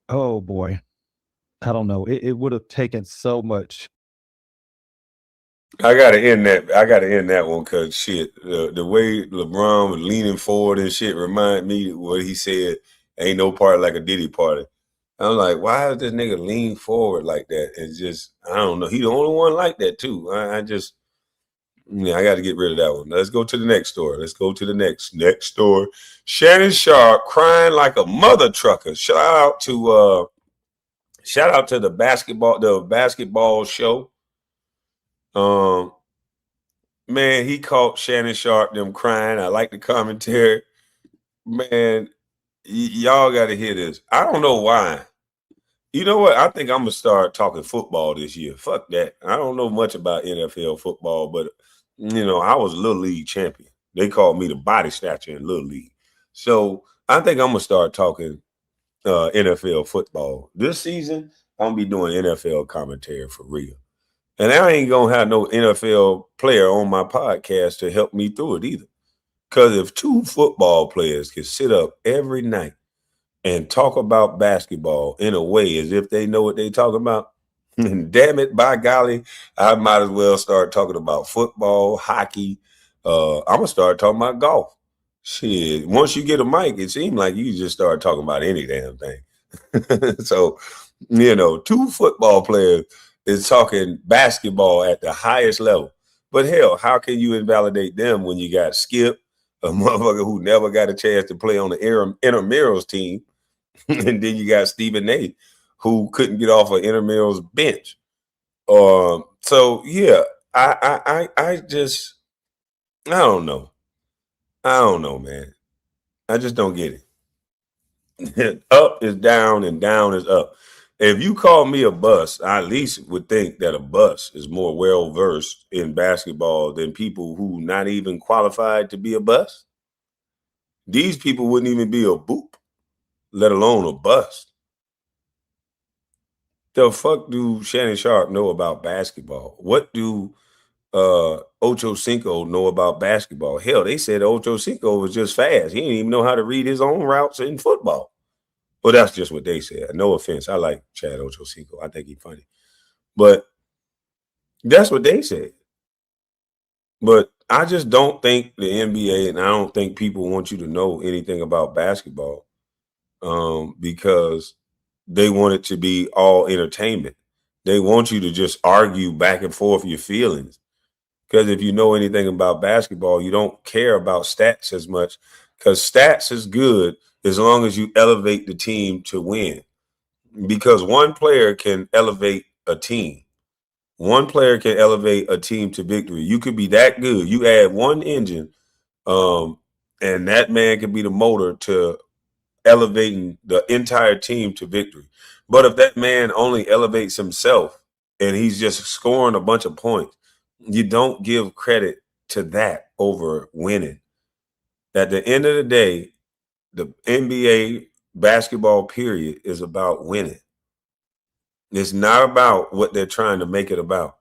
oh boy, I don't know. It would have taken so much. I gotta end that one because shit, the way LeBron was leaning forward and shit remind me what he said. Ain't no party like a Diddy party. I'm like, why is this nigga lean forward like that? It's just, I don't know. He the only one like that too. I got to get rid of that one. Let's go to the next story. Let's go to the next story. Shannon Sharpe crying like a mother trucker. Shout out to the basketball show. Man, he caught Shannon Sharpe them crying. I like the commentary. Man, y'all got to hear this. I don't know why. You know what? I think I'm going to start talking football this year. Fuck that. I don't know much about NFL football, but, I was a Little League champion. They called me the body snatcher in Little League. So I think I'm going to start talking NFL football. This season, I'm going to be doing NFL commentary for real. And I ain't going to have no NFL player on my podcast to help me through it either. Because if two football players can sit up every night and talk about basketball in a way as if they know what they talk about, and damn it, by golly, I might as well start talking about football, hockey. I'm going to start talking about golf. Shit, once you get a mic, it seems like you just start talking about any damn thing. So, two football players is talking basketball at the highest level. But hell, how can you invalidate them when you got Skip, a motherfucker who never got a chance to play on the intramurals team, and then you got Stephen A, who couldn't get off of intramurals bench. So yeah, I don't know. I don't know, man. I just don't get it. Up is down and down is up. If you call me a bust, I at least would think that a bust is more well-versed in basketball than people who not even qualified to be a bust. These people wouldn't even be a boop, let alone a bust. The fuck do Shannon Sharpe know about basketball? What do Ocho Cinco know about basketball? Hell, they said Ocho Cinco was just fast. He didn't even know how to read his own routes in football. Well, that's just what they said. No offense. I like Chad Ochocinco. I think he's funny. But that's what they said. But I just don't think the NBA, and I don't think people want you to know anything about basketball because they want it to be all entertainment. They want you to just argue back and forth your feelings. Because if you know anything about basketball, you don't care about stats as much because stats is good as long as you elevate the team to win. Because one player can elevate a team. One player can elevate a team to victory. You could be that good. You add one engine, and that man can be the motor to elevating the entire team to victory. But if that man only elevates himself and he's just scoring a bunch of points, you don't give credit to that over winning. At the end of the day, the NBA basketball period is about winning. It's not about what they're trying to make it about.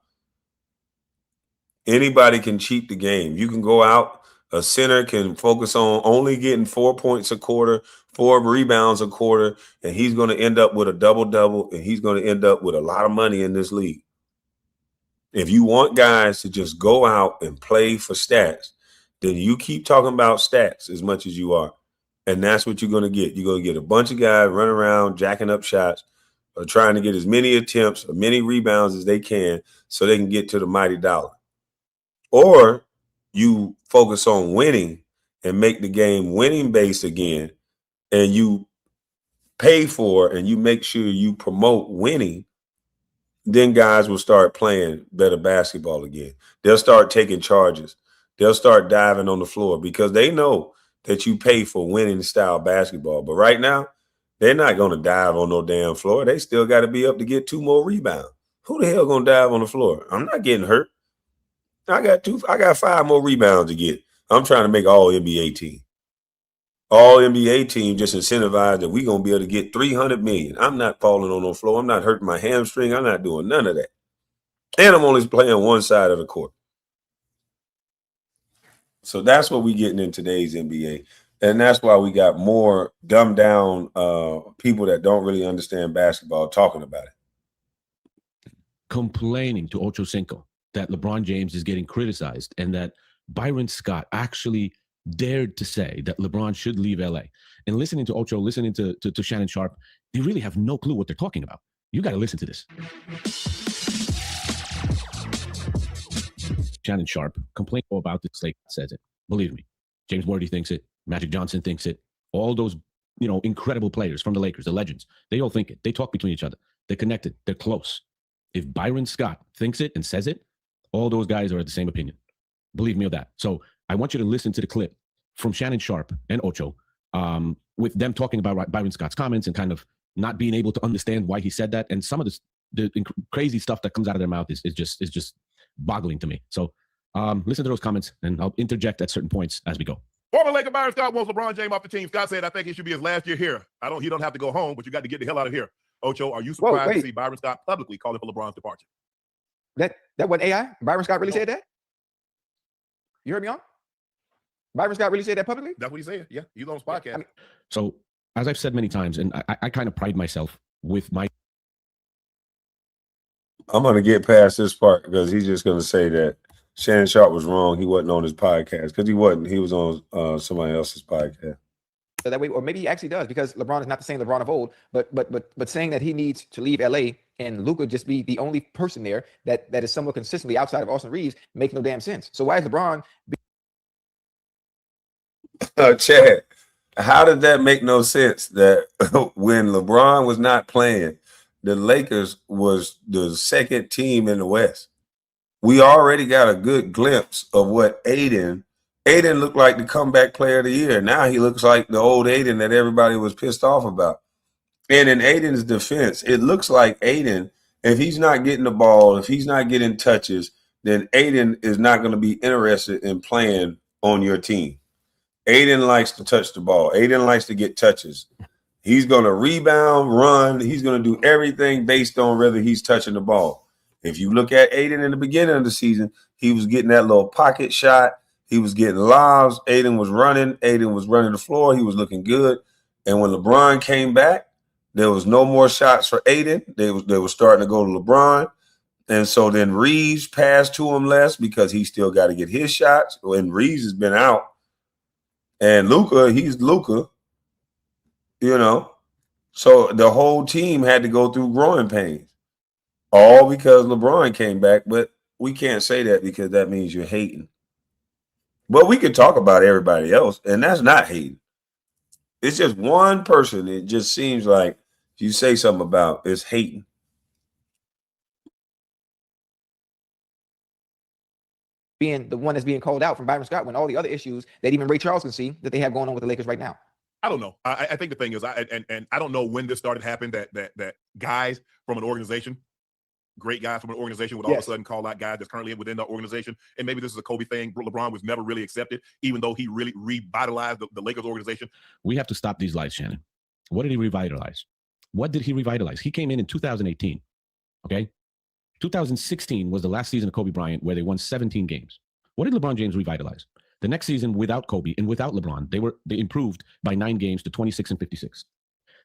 Anybody can cheat the game. You can go out, a center can focus on only getting 4 points a quarter, 4 rebounds a quarter, and he's going to end up with a double-double, and he's going to end up with a lot of money in this league. If you want guys to just go out and play for stats, then you keep talking about stats as much as you are. And that's what you're going to get. You're going to get a bunch of guys running around, jacking up shots, or trying to get as many attempts or many rebounds as they can so they can get to the mighty dollar. Or you focus on winning and make the game winning-based again, and you pay for and you make sure you promote winning, then guys will start playing better basketball again. They'll start taking charges. They'll start diving on the floor because they know that you pay for winning style basketball. But right now, they're not going to dive on no damn floor. They still got to be up to get 2 more rebounds. Who the hell gonna dive on the floor? I'm not getting hurt. I got 5 more rebounds to get. I'm trying to make all NBA team. All NBA team just incentivized that we're gonna be able to get 300 million. I'm not falling on the floor. I'm not hurting my hamstring. I'm not doing none of that. And I'm only playing one side of the court. So that's what we're getting in today's NBA. And that's why we got more dumbed down people that don't really understand basketball talking about it. Complaining to Ocho Cinco that LeBron James is getting criticized and that Byron Scott actually dared to say that LeBron should leave LA. And listening to Ocho, listening to Shannon Sharpe, they really have no clue what they're talking about. You got to listen to this. Shannon Sharpe complained about this, like says it. Believe me, James Worthy thinks it. Magic Johnson thinks it. All those, incredible players from the Lakers, the legends, they all think it. They talk between each other. They're connected. They're close. If Byron Scott thinks it and says it, all those guys are of the same opinion. Believe me of that. So I want you to listen to the clip from Shannon Sharpe and Ocho with them talking about Byron Scott's comments and kind of not being able to understand why he said that. And some of the crazy stuff that comes out of their mouth is just boggling to me. So listen to those comments, and I'll interject at certain points as we go. Former Laker Byron Scott wants LeBron James off the team. Scott said, I think it should be his last year here. He don't have to go home, but you got to get the hell out of here. Ocho, are you surprised to see Byron Scott publicly calling for LeBron's departure? That wasn't AI? Byron Scott really said that? You heard me on? Byron Scott really said that publicly? That's what he said. Yeah, he's on his podcast. So, as I've said many times, and I kind of pride myself with my... I'm going to get past this part because he's just going to say that Shannon Sharpe was wrong. He wasn't on his podcast because he wasn't. He was on somebody else's podcast. So that way, or maybe he actually does, because LeBron is not the same LeBron of old, but saying that he needs to leave LA and Luka just be the only person there that is somewhat consistently outside of Austin Reeves makes no damn sense. So why is LeBron? Chad, how did that make no sense that when LeBron was not playing, the Lakers was the second team in the West? We already got a good glimpse of what Aiden looked like the comeback player of the year. Now he looks like the old Aiden that everybody was pissed off about. And in Aiden's defense, it looks like Aiden, if he's not getting the ball, if he's not getting touches, then Aiden is not going to be interested in playing on your team. Aiden likes to touch the ball. Aiden likes to get touches. He's going to rebound, run. He's going to do everything based on whether he's touching the ball. If you look at Aiden in the beginning of the season, he was getting that little pocket shot. He was getting lobs. Aiden was running. Aiden was running the floor. He was looking good. And when LeBron came back, there was no more shots for Aiden. They were starting to go to LeBron. And so then Reeves passed to him less because he still got to get his shots. And Reeves has been out. And Luka, he's Luka, So the whole team had to go through growing pains. All because LeBron came back. But we can't say that because that means you're hating. But we can talk about everybody else, and that's not hating. It's just one person. It just seems like you say something about it's hating. Being the one that's being called out from Byron Scott when all the other issues that even Ray Charles can see that they have going on with the Lakers right now. I don't know. I think the thing is, I don't know when this started happening, that guys from an organization, great guys from an organization would all of a sudden call out guys that's currently within the organization. And maybe this is a Kobe thing. LeBron was never really accepted, even though he really revitalized the Lakers organization. We have to stop these lies, Shannon. What did he revitalize? What did he revitalize? He came in 2018, okay? 2016 was the last season of Kobe Bryant where they won 17 games. What did LeBron James revitalize? The next season without Kobe and without LeBron, they improved by 9 games to 26 and 56.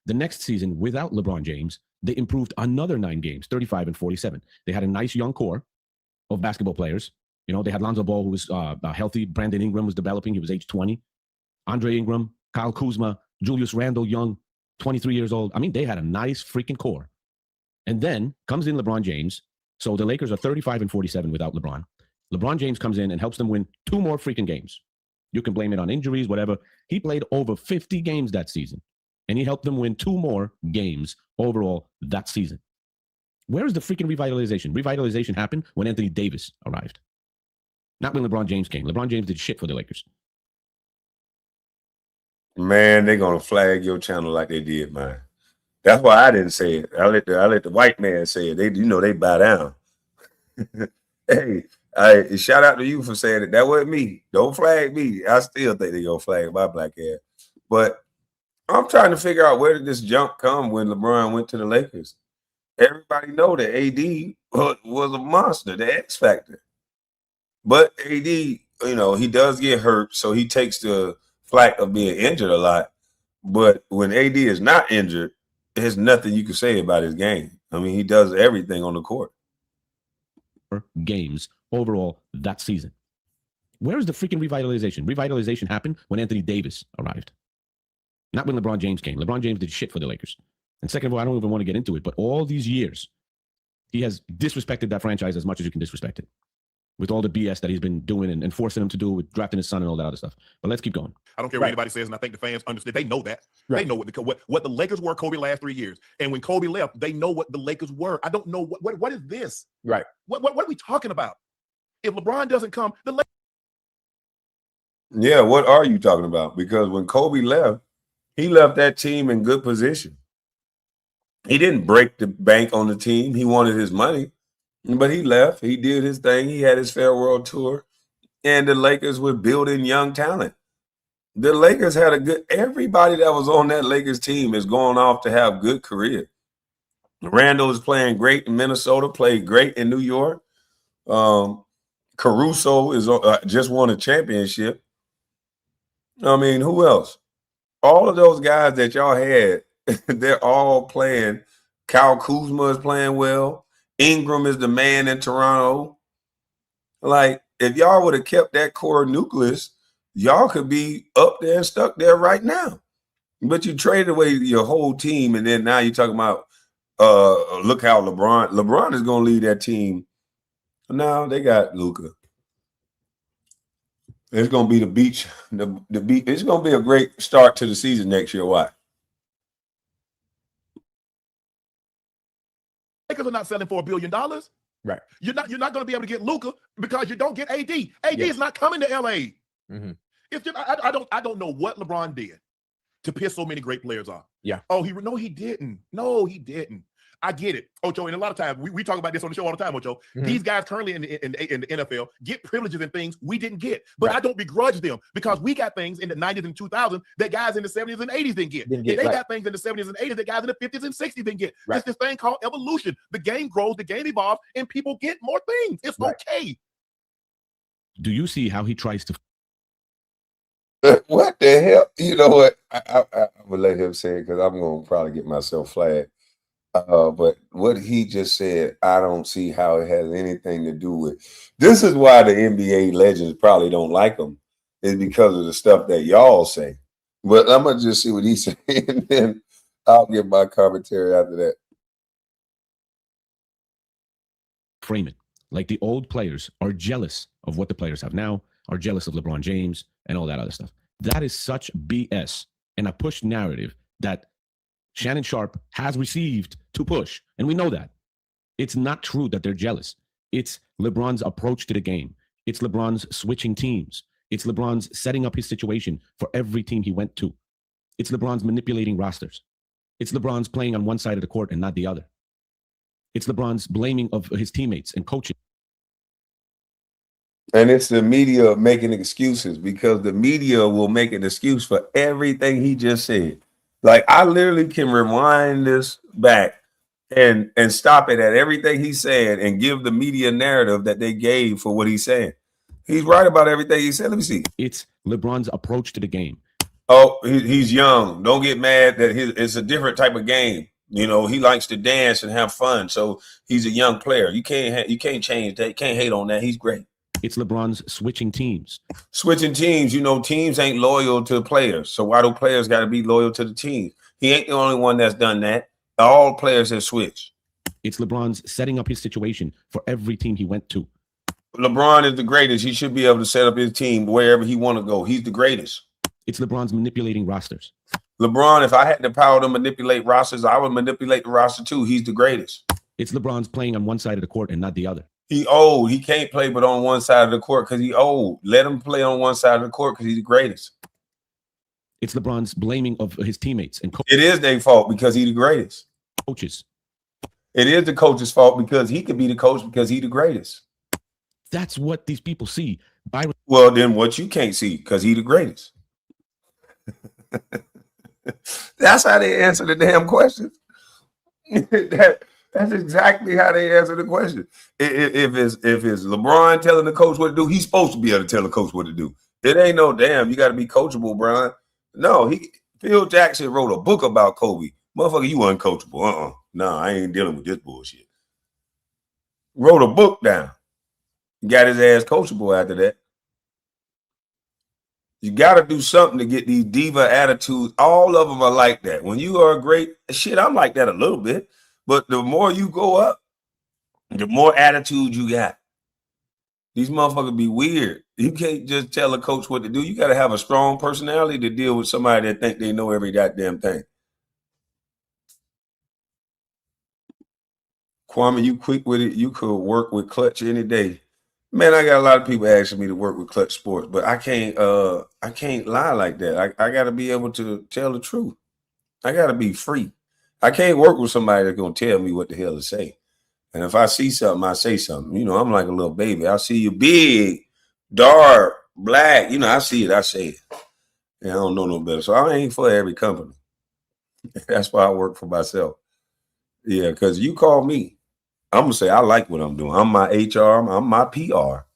The next season without LeBron James, they improved another 9 games, 35 and 47. They had a nice young core of basketball players. They had Lonzo Ball, who was healthy. Brandon Ingram was developing. He was age 20. Andre Ingram, Kyle Kuzma, Julius Randle, young, 23 years old. I mean, they had a nice freaking core. And then comes in LeBron James. So the Lakers are 35 and 47 without LeBron. LeBron James comes in and helps them win 2 more freaking games. You can blame it on injuries, whatever. He played over 50 games that season, and he helped them win 2 more games overall that season. Where is the freaking revitalization? Revitalization happened when Anthony Davis arrived, not when LeBron James came. LeBron James did shit for the Lakers. Man, they're going to flag your channel like they did mine. That's why I didn't say it. I let the white man say it. They they bow down. Hey, shout out to you for saying it. That wasn't me. Don't flag me. I still think they gonna flag my black ass. But I'm trying to figure out where did this jump come when LeBron went to the Lakers. Everybody know that AD was a monster, the X factor. But AD, he does get hurt, so he takes the flack of being injured a lot. But when AD is not injured, there's nothing you can say about his game. I mean, he does everything on the court. Games overall that season. Where is the freaking revitalization? Revitalization happened when Anthony Davis arrived, not when LeBron James came. LeBron James did shit for the Lakers. And second of all, I don't even want to get into it, but all these years, he has disrespected that franchise as much as you can disrespect it, with all the BS that he's been doing and forcing him to do with drafting his son and all that other stuff. But let's keep going. I don't care what anybody says, and I think the fans understand. They know that. Right. They know what the Lakers were Kobe last 3 years. And when Kobe left, they know what the Lakers were. I don't know what is this? Right. What are we talking about? If LeBron doesn't come, the Lakers. Yeah, what are you talking about? Because when Kobe left, he left that team in good position. He didn't break the bank on the team. He wanted his money, but he left. He did his thing. He had his farewell tour, and the Lakers were building young talent. The Lakers had everybody that was on that Lakers team is going off to have good career. Randall is playing great in Minnesota, played great in New York. Caruso is just won a championship. I mean, who else? All of those guys that y'all had, they're all playing. Kyle Kuzma is playing well. Ingram is the man in Toronto. Like, if y'all would have kept that core nucleus, y'all could be up there and stuck there right now. But you traded away your whole team, and then now you're talking about look how LeBron is going to lead that team. Now they got Luka. It's going to be the beach. The beach. It's going to be a great start to the season next year. Why? Lakers are not selling for $1 billion. Right. You're not going to be able to get Luka because you don't get AD. AD is not coming to LA. Mm-hmm. If I don't know what LeBron did to piss so many great players off. Yeah. Oh, he didn't. No, he didn't. I get it, Ocho. And a lot of times we talk about this on the show all the time, Ocho. Mm-hmm. These guys currently in the NFL get privileges and things we didn't get, but I don't begrudge them because we got things in the 90s and 2000s that guys in the 70s and 80s didn't get. They got things in the 70s and 80s that guys in the 50s and 60s didn't get. It's this thing called evolution. The game grows, the game evolves, and people get more things. It's okay. Do you see how he tries to? What the hell? You know what? I'm gonna let him say it because I'm gonna probably get myself flagged. But what he just said, I don't see how it has anything to do with. This is why the NBA legends probably don't like him, is because of the stuff that y'all say. But I'm gonna just see what he's saying, and then I'll give my commentary after that. Frame it like the old players are jealous of what the players have now, are jealous of LeBron James and all that other stuff. That is such BS and a push narrative that Shannon Sharpe has received to push. And we know that. It's not true that they're jealous. It's LeBron's approach to the game. It's LeBron's switching teams. It's LeBron's setting up his situation for every team he went to. It's LeBron's manipulating rosters. It's LeBron's playing on one side of the court and not the other. It's LeBron's blaming of his teammates and coaching. And it's the media making excuses because the media will make an excuse for everything he just said. Like, I literally can rewind this back and stop it at everything he said and give the media narrative that they gave for what he's saying. He's right about everything he said. Let me see. It's LeBron's approach to the game. Oh, he's young. Don't get mad that it's a different type of game. You know, he likes to dance and have fun. So he's a young player. You can't change that. You can't hate on that. He's great. It's LeBron's switching teams. Switching teams, teams ain't loyal to players. So why do players got to be loyal to the team? He ain't the only one that's done that. All players have switched. It's LeBron's setting up his situation for every team he went to. LeBron is the greatest. He should be able to set up his team wherever he want to go. He's the greatest. It's LeBron's manipulating rosters. LeBron, if I had the power to manipulate rosters, I would manipulate the roster too. He's the greatest. It's LeBron's playing on one side of the court and not the other. He old. He can't play but on one side of the court because he old. Let him play on one side of the court because he's the greatest. It's LeBron's blaming of his teammates and It is their fault because he's the greatest. coaches. It is the coach's fault because he could be the coach because he's the greatest. That's what these people see. Byron. Well, then what you can't see because he's the greatest. That's how they answer the damn questions. That's exactly how they answer the question. If it's LeBron telling the coach what to do, he's supposed to be able to tell the coach what to do. It ain't no damn, you got to be coachable, Brian. No, Phil Jackson wrote a book about Kobe. Motherfucker, you uncoachable. No, I ain't dealing with this bullshit. Wrote a book down. Got his ass coachable after that. You got to do something to get these diva attitudes. All of them are like that. When you are great, shit, I'm like that a little bit. But the more you go up, the more attitude you got. These motherfuckers be weird. You can't just tell a coach what to do. You got to have a strong personality to deal with somebody that think they know every goddamn thing. Kwame, you quick with it. You could work with Clutch any day. Man, I got a lot of people asking me to work with Clutch Sports, but I can't lie like that. I got to be able to tell the truth. I got to be free. I can't work with somebody that's going to tell me what the hell to say. And if I see something, I say something. You know, I'm like a little baby. I see you big, dark, black. You know, I see it, I say it. And I don't know no better. So I ain't for every company. That's why I work for myself. Yeah, because you call me, I'm going to say I like what I'm doing. I'm my HR. I'm my PR.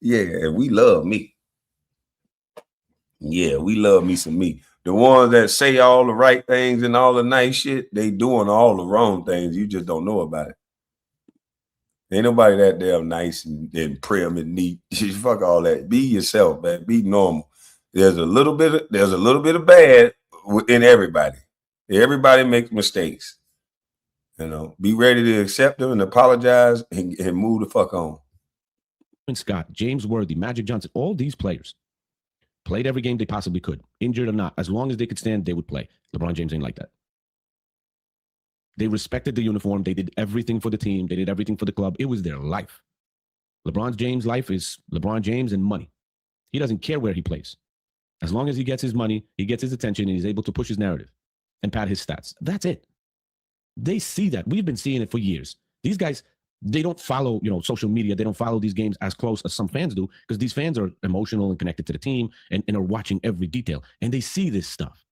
Yeah, and we love me. Yeah, we love me some me. The ones that say all the right things and all the nice shit, they doing all the wrong things. You just don't know about it. Ain't nobody that damn nice and prim and neat. Fuck all that. Be yourself, man. Be normal. There's a little bit of bad in everybody. Everybody makes mistakes. You know, be ready to accept them and apologize and move the fuck on. Scott, James Worthy, Magic Johnson, all these players played every game they possibly could, injured or not. As long as they could stand, they would play. LeBron James ain't like that. They respected the uniform. They did everything for the team. They did everything for the club. It was their life. LeBron James' life is LeBron James and money. He doesn't care where he plays. As long as he gets his money, he gets his attention, and he's able to push his narrative and pad his stats. That's it. They see that. We've been seeing it for years. These guys, they don't follow, social media. They don't follow these games as close as some fans do because these fans are emotional and connected to the team and are watching every detail. And they see this stuff.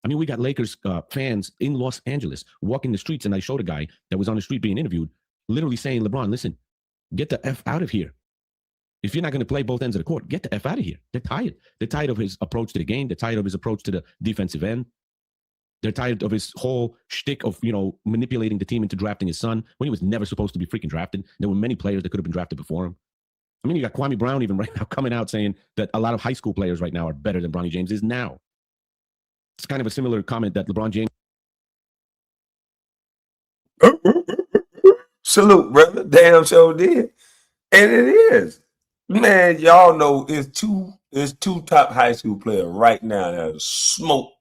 I mean, we got Lakers fans in Los Angeles walking the streets, and I showed a guy that was on the street being interviewed, literally saying, LeBron, listen, get the F out of here. If you're not going to play both ends of the court, get the F out of here. They're tired. They're tired of his approach to the game. They're tired of his approach to the defensive end. They're tired of his whole shtick of, manipulating the team into drafting his son when he was never supposed to be freaking drafted. There were many players that could have been drafted before him. I mean, you got Kwame Brown even right now coming out saying that a lot of high school players right now are better than Bronny James is now. It's kind of a similar comment that LeBron James. Salute, brother. Damn sure did. And it is. Man, y'all know it's two top high school players right now that smoke.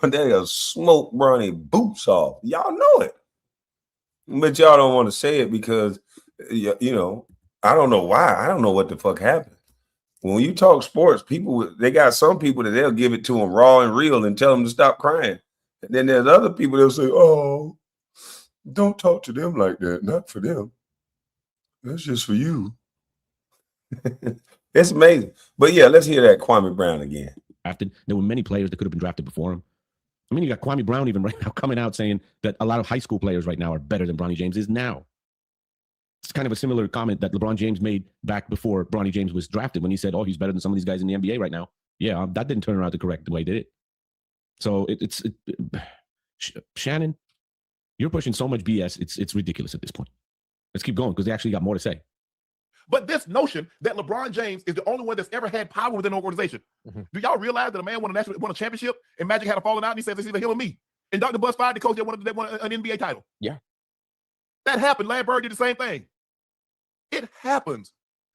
They'll smoke Bronny boots off. Y'all know it. But y'all don't want to say it because, I don't know why. I don't know what the fuck happened. When you talk sports, they got some people that they'll give it to them raw and real and tell them to stop crying. And then there's other people that'll say, oh, don't talk to them like that. Not for them. That's just for you. It's amazing. But yeah, let's hear that Kwame Brown again. There were many players that could have been drafted before him. I mean, you got Kwame Brown even right now coming out saying that a lot of high school players right now are better than Bronny James is now. It's kind of a similar comment that LeBron James made back before Bronny James was drafted when he said, oh, he's better than some of these guys in the NBA right now. Yeah, that didn't turn around to correct the way he did it. So Shannon, you're pushing so much BS. It's ridiculous at this point. Let's keep going because they actually got more to say. But this notion that LeBron James is the only one that's ever had power within an organization. Mm-hmm. Do y'all realize that a man won a championship and Magic had a falling out and he says it's either him or me? And Dr. Buzz fired the coach that won an NBA title. Yeah. That happened. Larry Bird did the same thing. It happens.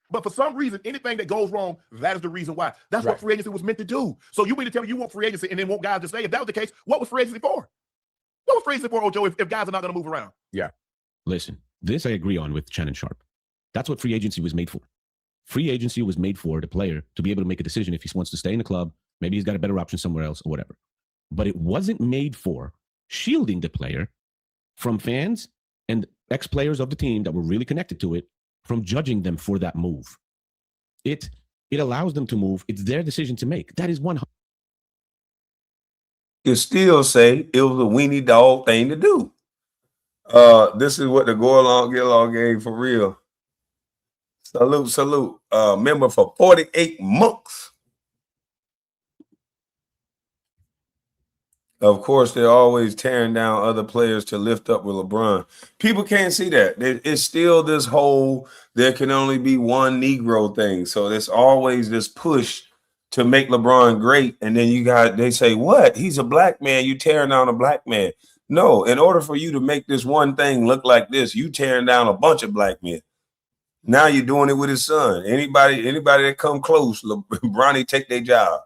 But for some reason, anything that goes wrong, that is the reason why. That's right. What free agency was meant to do. So you mean to tell me you want free agency and then want guys to stay? If that was the case, what was free agency for? What was free agency for, Ojo, if guys are not going to move around? Yeah. Listen, this I agree on with Shannon Sharpe. That's what free agency was made for. Free agency was made for the player to be able to make a decision if he wants to stay in the club. Maybe he's got a better option somewhere else or whatever. But it wasn't made for shielding the player from fans and ex-players of the team that were really connected to it from judging them for that move. It allows them to move. It's their decision to make. That is 100%. You still say it was a weenie dog thing to do. This is what the go along, get along game for real. Salute, salute. Member for 48 months. Of course, they're always tearing down other players to lift up with LeBron. People can't see that. It's still this whole there can only be one Negro thing. So there's always this push to make LeBron great. And then they say, what? He's a black man. You tearing down a black man. No, in order for you to make this one thing look like this, you tearing down a bunch of black men. Now you're doing it with his son. Anybody that come close, LeBron take their job.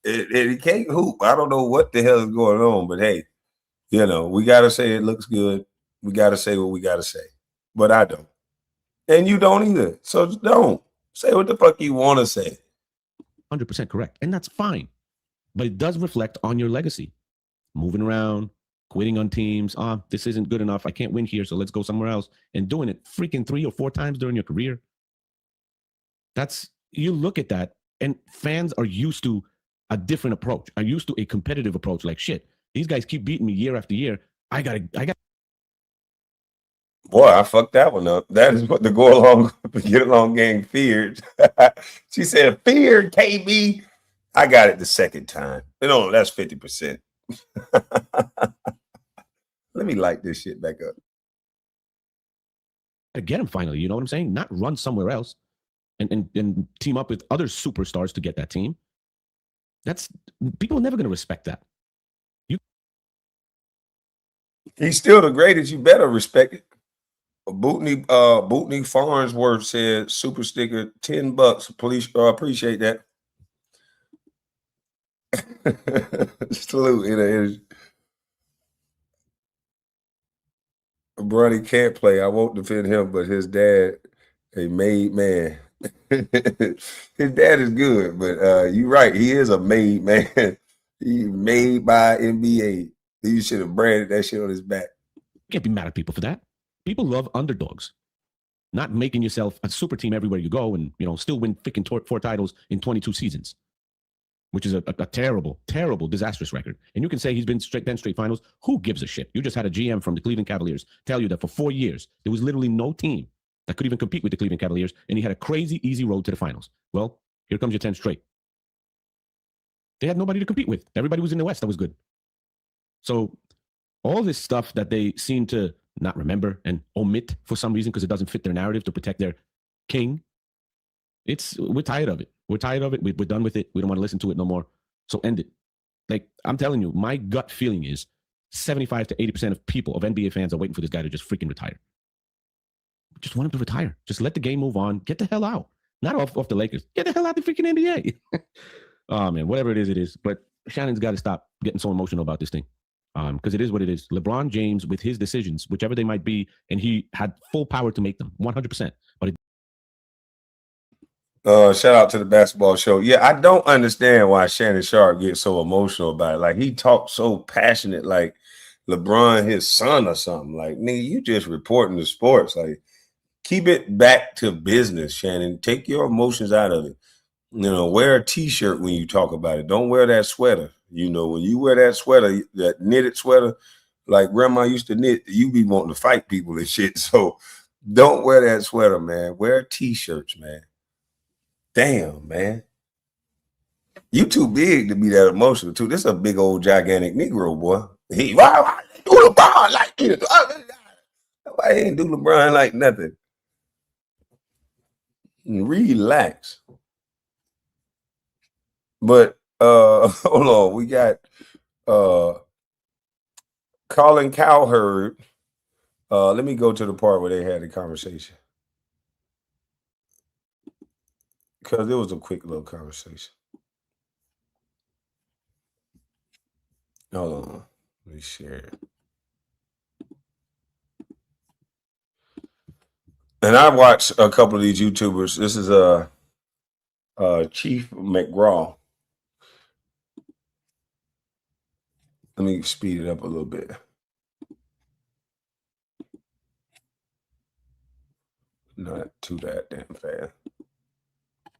He can't hoop. I don't know what the hell is going on, but hey, we got to say it looks good. We got to say what we got to say. But I don't. And you don't either. So just don't. Say what the fuck you want to say. 100% correct. And that's fine. But it does reflect on your legacy. Moving around, quitting on teams. This isn't good enough. I can't win here, so let's go somewhere else. And doing it freaking 3 or 4 times during your career. You look at that, and fans are used to a different approach. Are used to a competitive approach. Like, shit, these guys keep beating me year after year. I got. Boy, I fucked that one up. That is what the go along, get along gang feared. She said, feared, KB. I got it the second time. That's 50%. Let me light this shit back up. To get him finally, you know what I'm saying? Not run somewhere else and team up with other superstars to get that team. People are never going to respect that. He's still the greatest. You better respect it. Bootney Farnsworth said, super sticker, $10. Please appreciate that. Salute. Bronny can't play. I won't defend him, but his dad, a made man. His dad is good, but you're right. He is a made man. He's made by NBA. He should have branded that shit on his back. You can't be mad at people for that. People love underdogs. Not making yourself a super team everywhere you go and, still win freaking 4 titles in 22 seasons, which is a terrible, terrible, disastrous record. And you can say he's been 10 straight finals. Who gives a shit? You just had a GM from the Cleveland Cavaliers tell you that for 4 years, there was literally no team that could even compete with the Cleveland Cavaliers, and he had a crazy, easy road to the finals. Well, here comes your 10 straight. They had nobody to compete with. Everybody was in the West that was good. So all this stuff that they seem to not remember and omit for some reason because it doesn't fit their narrative to protect their king, we're tired of it. We're tired of it. We're done with it. We don't want to listen to it no more. So end it. Like, I'm telling you, my gut feeling is 75 to 80% of people, of NBA fans, are waiting for this guy to just freaking retire. Just want him to retire. Just let the game move on. Get the hell out. Not off the Lakers. Get the hell out the freaking NBA. Oh, man, whatever it is, it is. But Shannon's got to stop getting so emotional about this thing. Because it is what it is. LeBron James, with his decisions, whichever they might be, and he had full power to make them, 100%. But shout out to the basketball show. Yeah, I don't understand why Shannon Sharpe gets so emotional about it. Like, he talks so passionate, like LeBron his son or something. Like, nigga, you just reporting the sports. Like, keep it back to business, Shannon. Take your emotions out of it. Wear a T-shirt when you talk about it. Don't wear that sweater. When you wear that sweater, that knitted sweater, like grandma used to knit, you be wanting to fight people and shit. So don't wear that sweater, man. Wear T-shirts, man. Damn, man. You too big to be that emotional, too. This is a big old gigantic Negro, boy. He do LeBron like it. Nobody ain't do LeBron like nothing. Relax. But hold on, we got Colin Cowherd. Let me go to the part where they had the conversation, because it was a quick little conversation. Hold on, let me share it. And I watched a couple of these YouTubers. This is Chief McGraw. Let me speed it up a little bit. Not too that damn fast.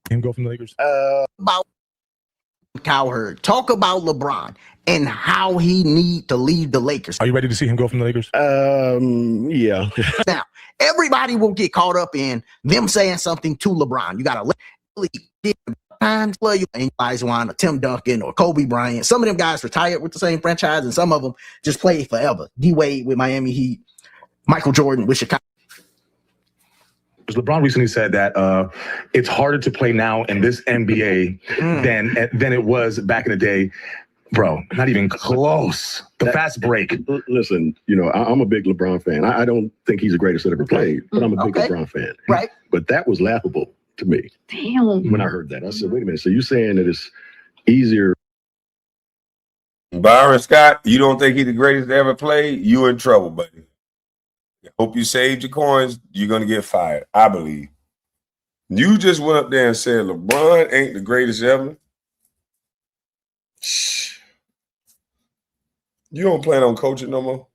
Him go from the Lakers. About Cowherd. Talk about LeBron and how he need to leave the Lakers. Are you ready to see him go from the Lakers? Yeah. Now, everybody will get caught up in them saying something to LeBron. You got to let times play you and guys want Tim Duncan or Kobe Bryant. Some of them guys retired with the same franchise, and some of them just played forever. D Wade with Miami Heat, Michael Jordan with Chicago. LeBron recently said that it's harder to play now in this NBA than it was back in the day. Bro, not even close. The fast break. Listen, you know, I'm a big LeBron fan. I don't think he's the greatest that ever played, but I'm a big LeBron fan. Right. But that was laughable to me. Damn. When I heard that, I said, wait a minute. So you're saying that it's easier? Byron Scott, you don't think he's the greatest to ever play? You in trouble, buddy. Hope you saved your coins. You're going to get fired, I believe. You just went up there and said LeBron ain't the greatest ever. You don't plan on coaching no more?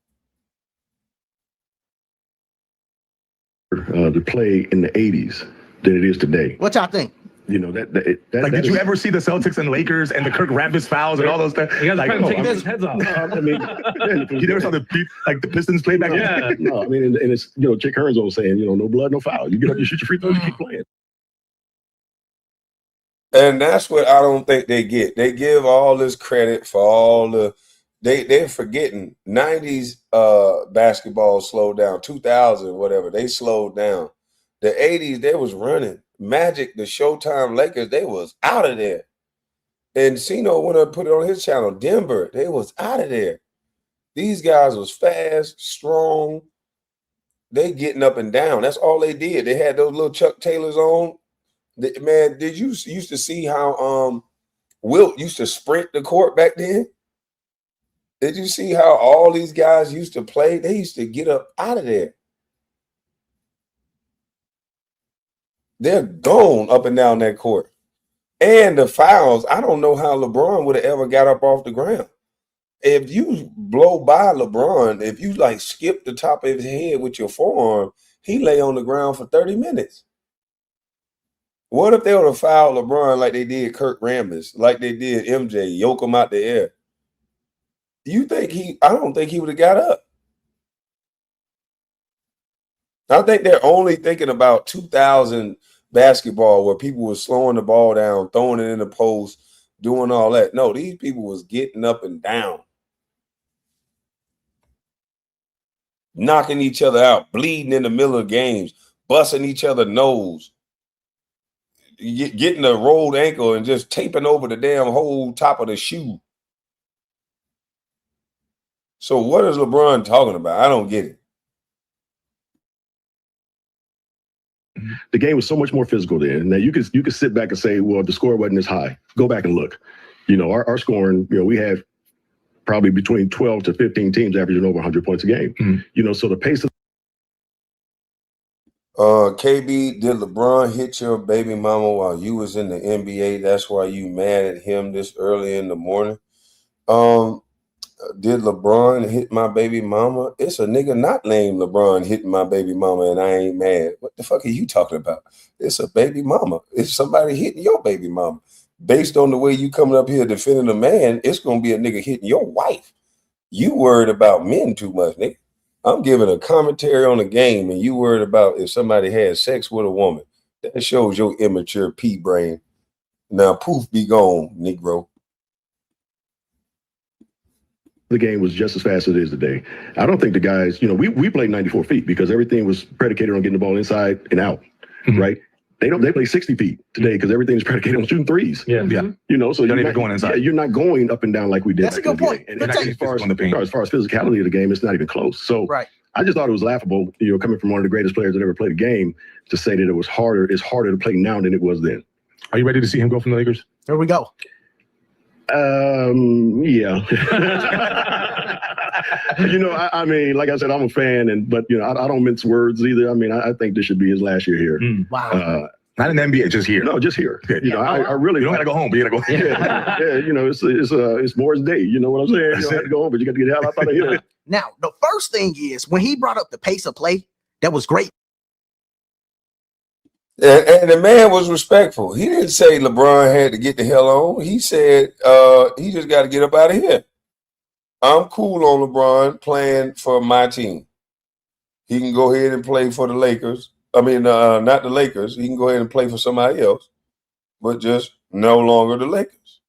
To play in the 80s than it is today. What y'all think? You know, did you ever see the Celtics and Lakers and the Kirk Rambis fouls and all those things? You guys Like, are taking his heads off. I mean, you never saw the Pistons play back then? No, I mean, and it's, you know, Chick Hearn's always saying, you know, no blood, no foul. You get up, you shoot your free throws, you keep playing. And that's what I don't think they get. They give all this credit for all the they're forgetting 90s basketball slowed down, 2000 whatever, they slowed down. The 80s they was running. Magic, the Showtime Lakers, they was out of there. And Cino went up and put it on his channel. Denver, they was out of there. These guys was fast, strong. They getting up and down. That's all they did. They had those little Chuck Taylors on. Man, did you used to see how Wilt used to sprint the court back then? Did you see how all these guys used to play? They used to get up out of there. They're gone up and down that court. And the fouls, I don't know how LeBron would have ever got up off the ground. If you blow by LeBron, if you like skip the top of his head with your forearm, he lay on the ground for 30 minutes. What if they would have fouled LeBron like they did Kirk Rambis, like they did MJ, yoke him out the air? You think I don't think he would have got up. I think they're only thinking about 2000 basketball where people were slowing the ball down, throwing it in the post, doing all that. No, these people was getting up and down, knocking each other out, bleeding in the middle of games, busting each other's nose, getting a rolled ankle and just taping over the damn whole top of the shoe. So what is LeBron talking about? I don't get it. The game was so much more physical then. Now you could sit back and say, well, the score wasn't as high. Go back and look. You know, our scoring, you know, we had probably between 12 to 15 teams averaging over 100 points a game. Mm-hmm. You know, so the pace of KB, did LeBron hit your baby mama while you was in the NBA? That's why you mad at him this early in the morning. Did LeBron hit my baby mama? It's a nigga not named LeBron hitting my baby mama and I ain't mad. What the fuck are you talking about? It's a baby mama. It's somebody hitting your baby mama. Based on the way you coming up here defending a man, it's going to be a nigga hitting your wife. You worried about men too much, nigga. I'm giving a commentary on the game and you worried about if somebody had sex with a woman. That shows your immature pea brain. Now, poof, be gone, Negro. the game was just as fast as it is today. I don't think the guys, you know, we played 94 feet because everything was predicated on getting the ball inside and out, right? They play 60 feet today because everything is predicated on shooting threes. Yeah. You know, so you're you're not going inside. Yeah, you're not going up and down like we did. That's a good point. And as far as physicality of the game, it's not even close. So I just thought it was laughable, you know, coming from one of the greatest players that ever played a game to say that it's harder to play now than it was then. Are you ready to see him go from the Lakers? Here we go. Yeah. You know, I mean, like I said, I'm a fan, but you know, I don't mince words either. I mean, I think this should be his last year here. Wow. Not in the NBA, just here. No, just here. You know, I really you don't got to go home, but you got to go. Yeah, you know, it's Moore's Day. You know what I'm saying? You don't have to go home, but you got to get the hell out of here. Now, the first thing is when he brought up the pace of play, that was great. And the man was respectful. He didn't say LeBron had to get the hell on. He said he just got to get up out of here. I'm cool on LeBron playing for my team. He can go ahead and play for the Lakers. I mean, not the Lakers. He can go ahead and play for somebody else, but just no longer the Lakers.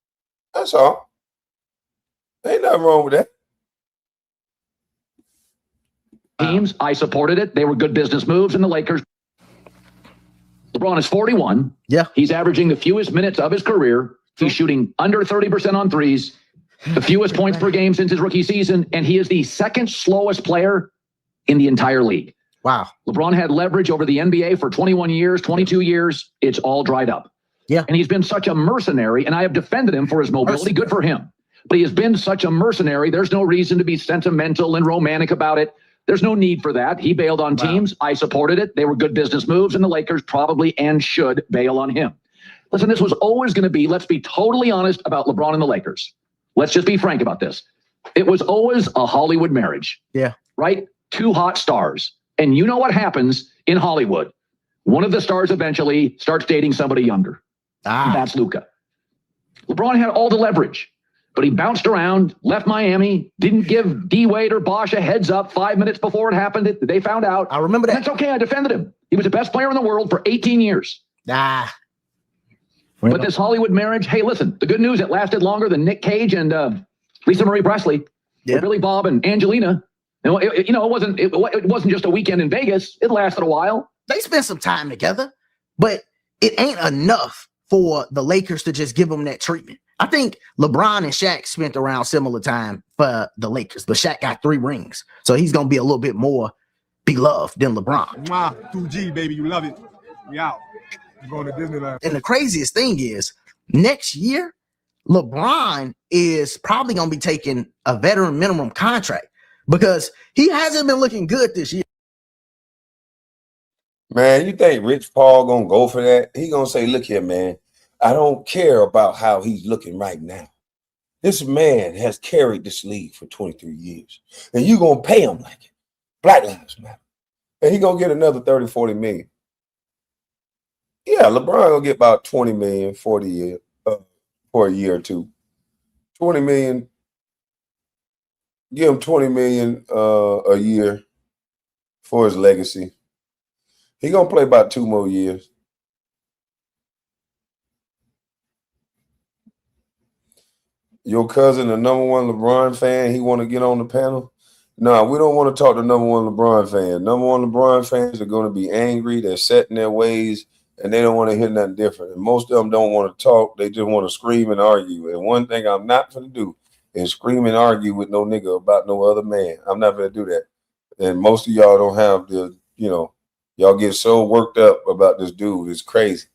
That's all. Ain't nothing wrong with that. Teams, I supported it. They were good business moves, and the Lakers. LeBron is 41. Yeah. He's averaging the fewest minutes of his career. He's shooting under 30% on threes, the fewest points per game since his rookie season, and he is the second slowest player in the entire league. Wow. LeBron had leverage over the NBA for 21 years, 22 years. It's all dried up. Yeah. And he's been such a mercenary, and I have defended him for his mobility. Good for him. But he has been such a mercenary. There's no reason to be sentimental and romantic about it. There's no need for that. He bailed on teams. I supported it. They were good business moves, and the Lakers probably and should bail on him. Listen, this was always going to be, let's be totally honest about LeBron and the Lakers. Let's just be frank about this. It was always a Hollywood marriage. Yeah. Right? Two hot stars. And you know what happens in Hollywood? One of the stars eventually starts dating somebody younger. That's Luka. LeBron had all the leverage, but he bounced around, left Miami, didn't give D-Wade or Bosh a heads up 5 minutes before it happened. They found out. I remember that. That's okay. I defended him. He was the best player in the world for 18 years. Ah. But this Hollywood marriage, hey, listen, the good news, it lasted longer than Nick Cage and Lisa Marie Presley, or Billy Bob and Angelina. It wasn't just a weekend in Vegas. It lasted a while. They spent some time together, but it ain't enough for the Lakers to just give them that treatment. I think LeBron and Shaq spent around similar time for the Lakers, but Shaq got 3 rings, so he's going to be a little bit more beloved than LeBron. 2G, baby, you love it. We out. I'm going to Disneyland. And the craziest thing is, next year, LeBron is probably going to be taking a veteran minimum contract because he hasn't been looking good this year. Man, you think Rich Paul gonna go for that? He gonna say, look here, man, I don't care about how he's looking right now. This man has carried this league for 23 years, and you gonna pay him like it. Black Lives Matter. And he gonna get another 30, 40 million. Yeah, LeBron gonna get about 20 million, 40 years for a year or two. 20 million, give him 20 million a year for his legacy. He gonna play about 2 more years. Your cousin, the number 1 LeBron fan, he want to get on the panel? No, we don't want to talk to number 1 LeBron fan. Number 1 LeBron fans are going to be angry. They're set in their ways, and they don't want to hear nothing different. And most of them don't want to talk. They just want to scream and argue. And one thing I'm not going to do is scream and argue with no nigga about no other man. I'm not going to do that. And most of y'all don't have the, y'all get so worked up about this dude. It's crazy.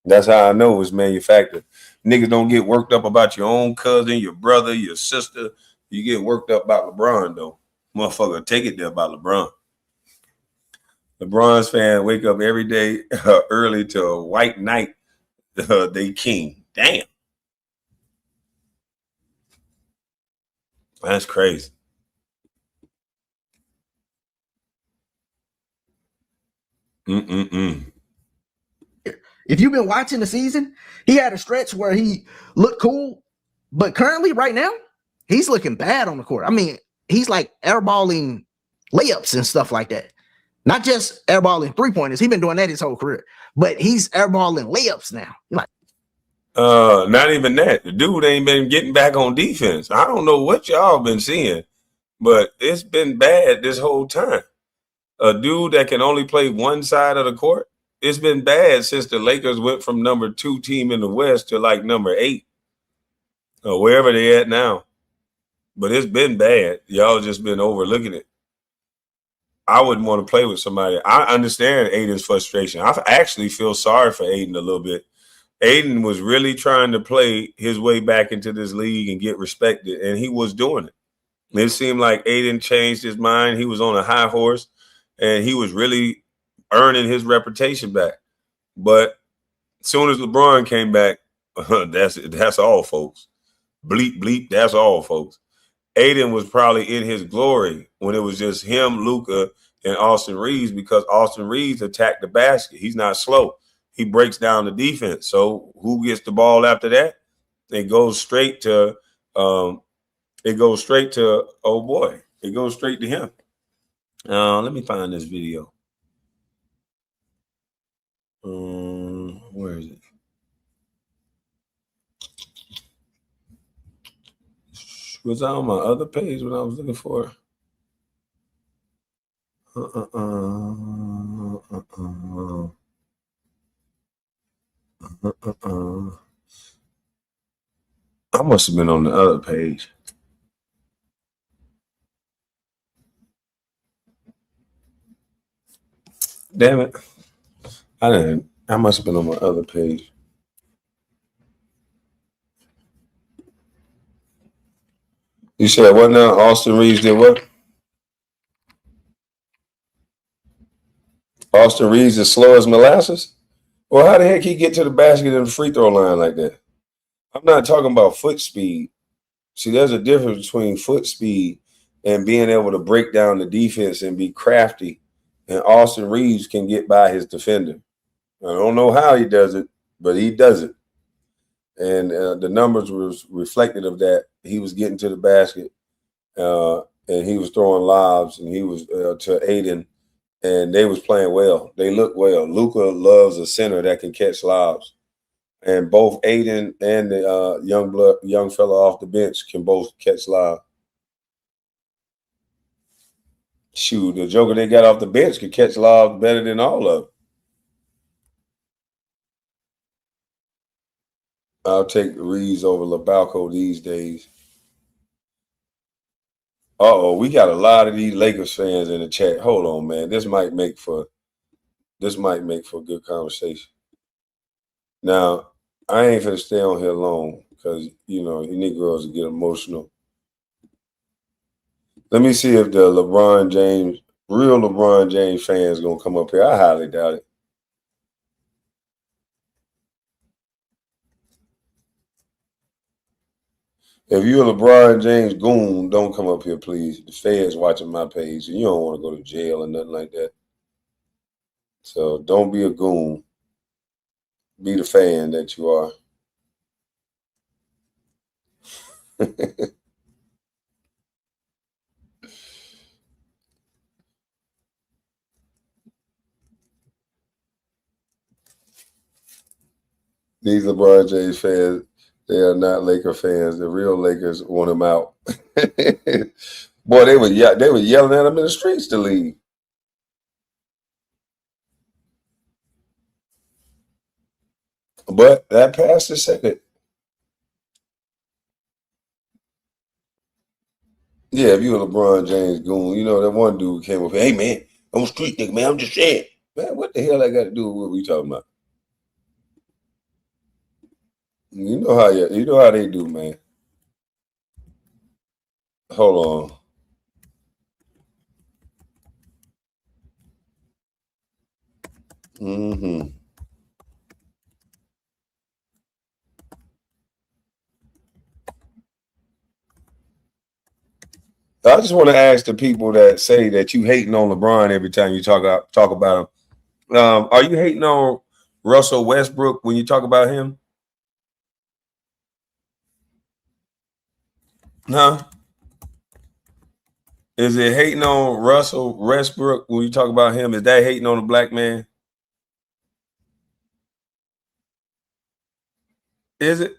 That's how I know it's manufactured. Niggas don't get worked up about your own cousin, your brother, your sister. You get worked up about LeBron, though. Motherfucker, take it there about LeBron. LeBron's fan wake up every day early to a white night. They king. Damn. That's crazy. If you've been watching the season, he had a stretch where he looked cool, but currently right now, he's looking bad on the court. I mean, he's like airballing layups and stuff like that. Not just airballing 3-pointers. He's been doing that his whole career, but he's airballing layups now. You're like, not even that. The dude ain't been getting back on defense. I don't know what y'all been seeing, but it's been bad this whole time. A dude that can only play one side of the court. It's been bad since the Lakers went from number 2 team in the West to like number 8 or wherever they at now. But it's been bad. Y'all just been overlooking it. I wouldn't want to play with somebody. I understand Aiden's frustration. I actually feel sorry for Aiden a little bit. Aiden was really trying to play his way back into this league and get respected, and he was doing it. It seemed like Aiden changed his mind. He was on a high horse, and he was really earning his reputation back. But soon as LeBron came back, that's all, folks. Bleep, bleep, that's all, folks. Aiden was probably in his glory when it was just him, Luka, and Austin Reeves, because Austin Reeves attacked the basket. He's not slow. He breaks down the defense. So who gets the ball after that? It goes straight to oh boy. It goes straight to him. Let me find this video. Where is it? Was I on my other page when I was looking for it? I must have been on the other page. Damn it. I must have been on my other page. You said what now? Austin Reeves did what? Austin Reeves is slow as molasses? Well, how the heck he get to the basket and the free throw line like that? I'm not talking about foot speed. See, there's a difference between foot speed and being able to break down the defense and be crafty. And Austin Reeves can get by his defender. I don't know how he does it, but he does it. And the numbers was reflected of that. He was getting to the basket, and he was throwing lobs, and he was to Aiden, and they was playing well. They looked well. Luka loves a center that can catch lobs. And both Aiden and the young fella off the bench can both catch live. Shoot, the joker they got off the bench could catch live better than all of them. I'll take Reeves over LaBalco these days. We got a lot of these Lakers fans in the chat. Hold on, man. This might make for good conversation. Now, I ain't finna stay on here long because, you Negroes will get emotional. Let me see if the real LeBron James fans going to come up here. I highly doubt it. If you're a LeBron James goon, don't come up here, please. The feds watching my page, and you don't want to go to jail or nothing like that. So don't be a goon. Be the fan that you are. These LeBron James fans, they are not Laker fans. The real Lakers want him out. Boy, they were yelling at him in the streets to leave. But that passed the Senate. Yeah, if you're a LeBron James goon, that one dude came up here, hey, man, I'm a street nigga, man. I'm just saying. Man, what the hell I got to do with what we talking about? You know how they do, man. Hold on. I just want to ask the people that say that you hating on LeBron every time you talk about him. Are you hating on Russell Westbrook when you talk about him? No. Is it hating on Russell Westbrook when you talk about him? Is that hating on a black man? Is it?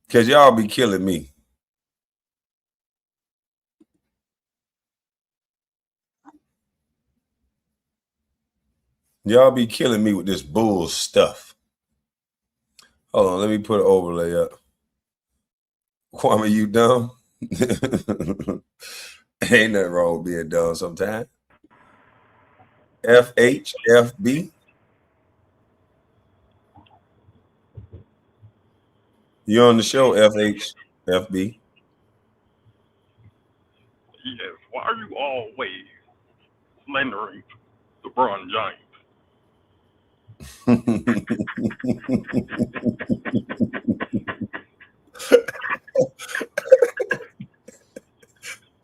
Because y'all be killing me. Y'all be killing me with this bull stuff. Hold on, let me put an overlay up. Kwame, you dumb? Ain't nothing wrong with being dumb sometimes. FHFB. You on the show, FHFB. Yes. Why are you always slandering LeBron James.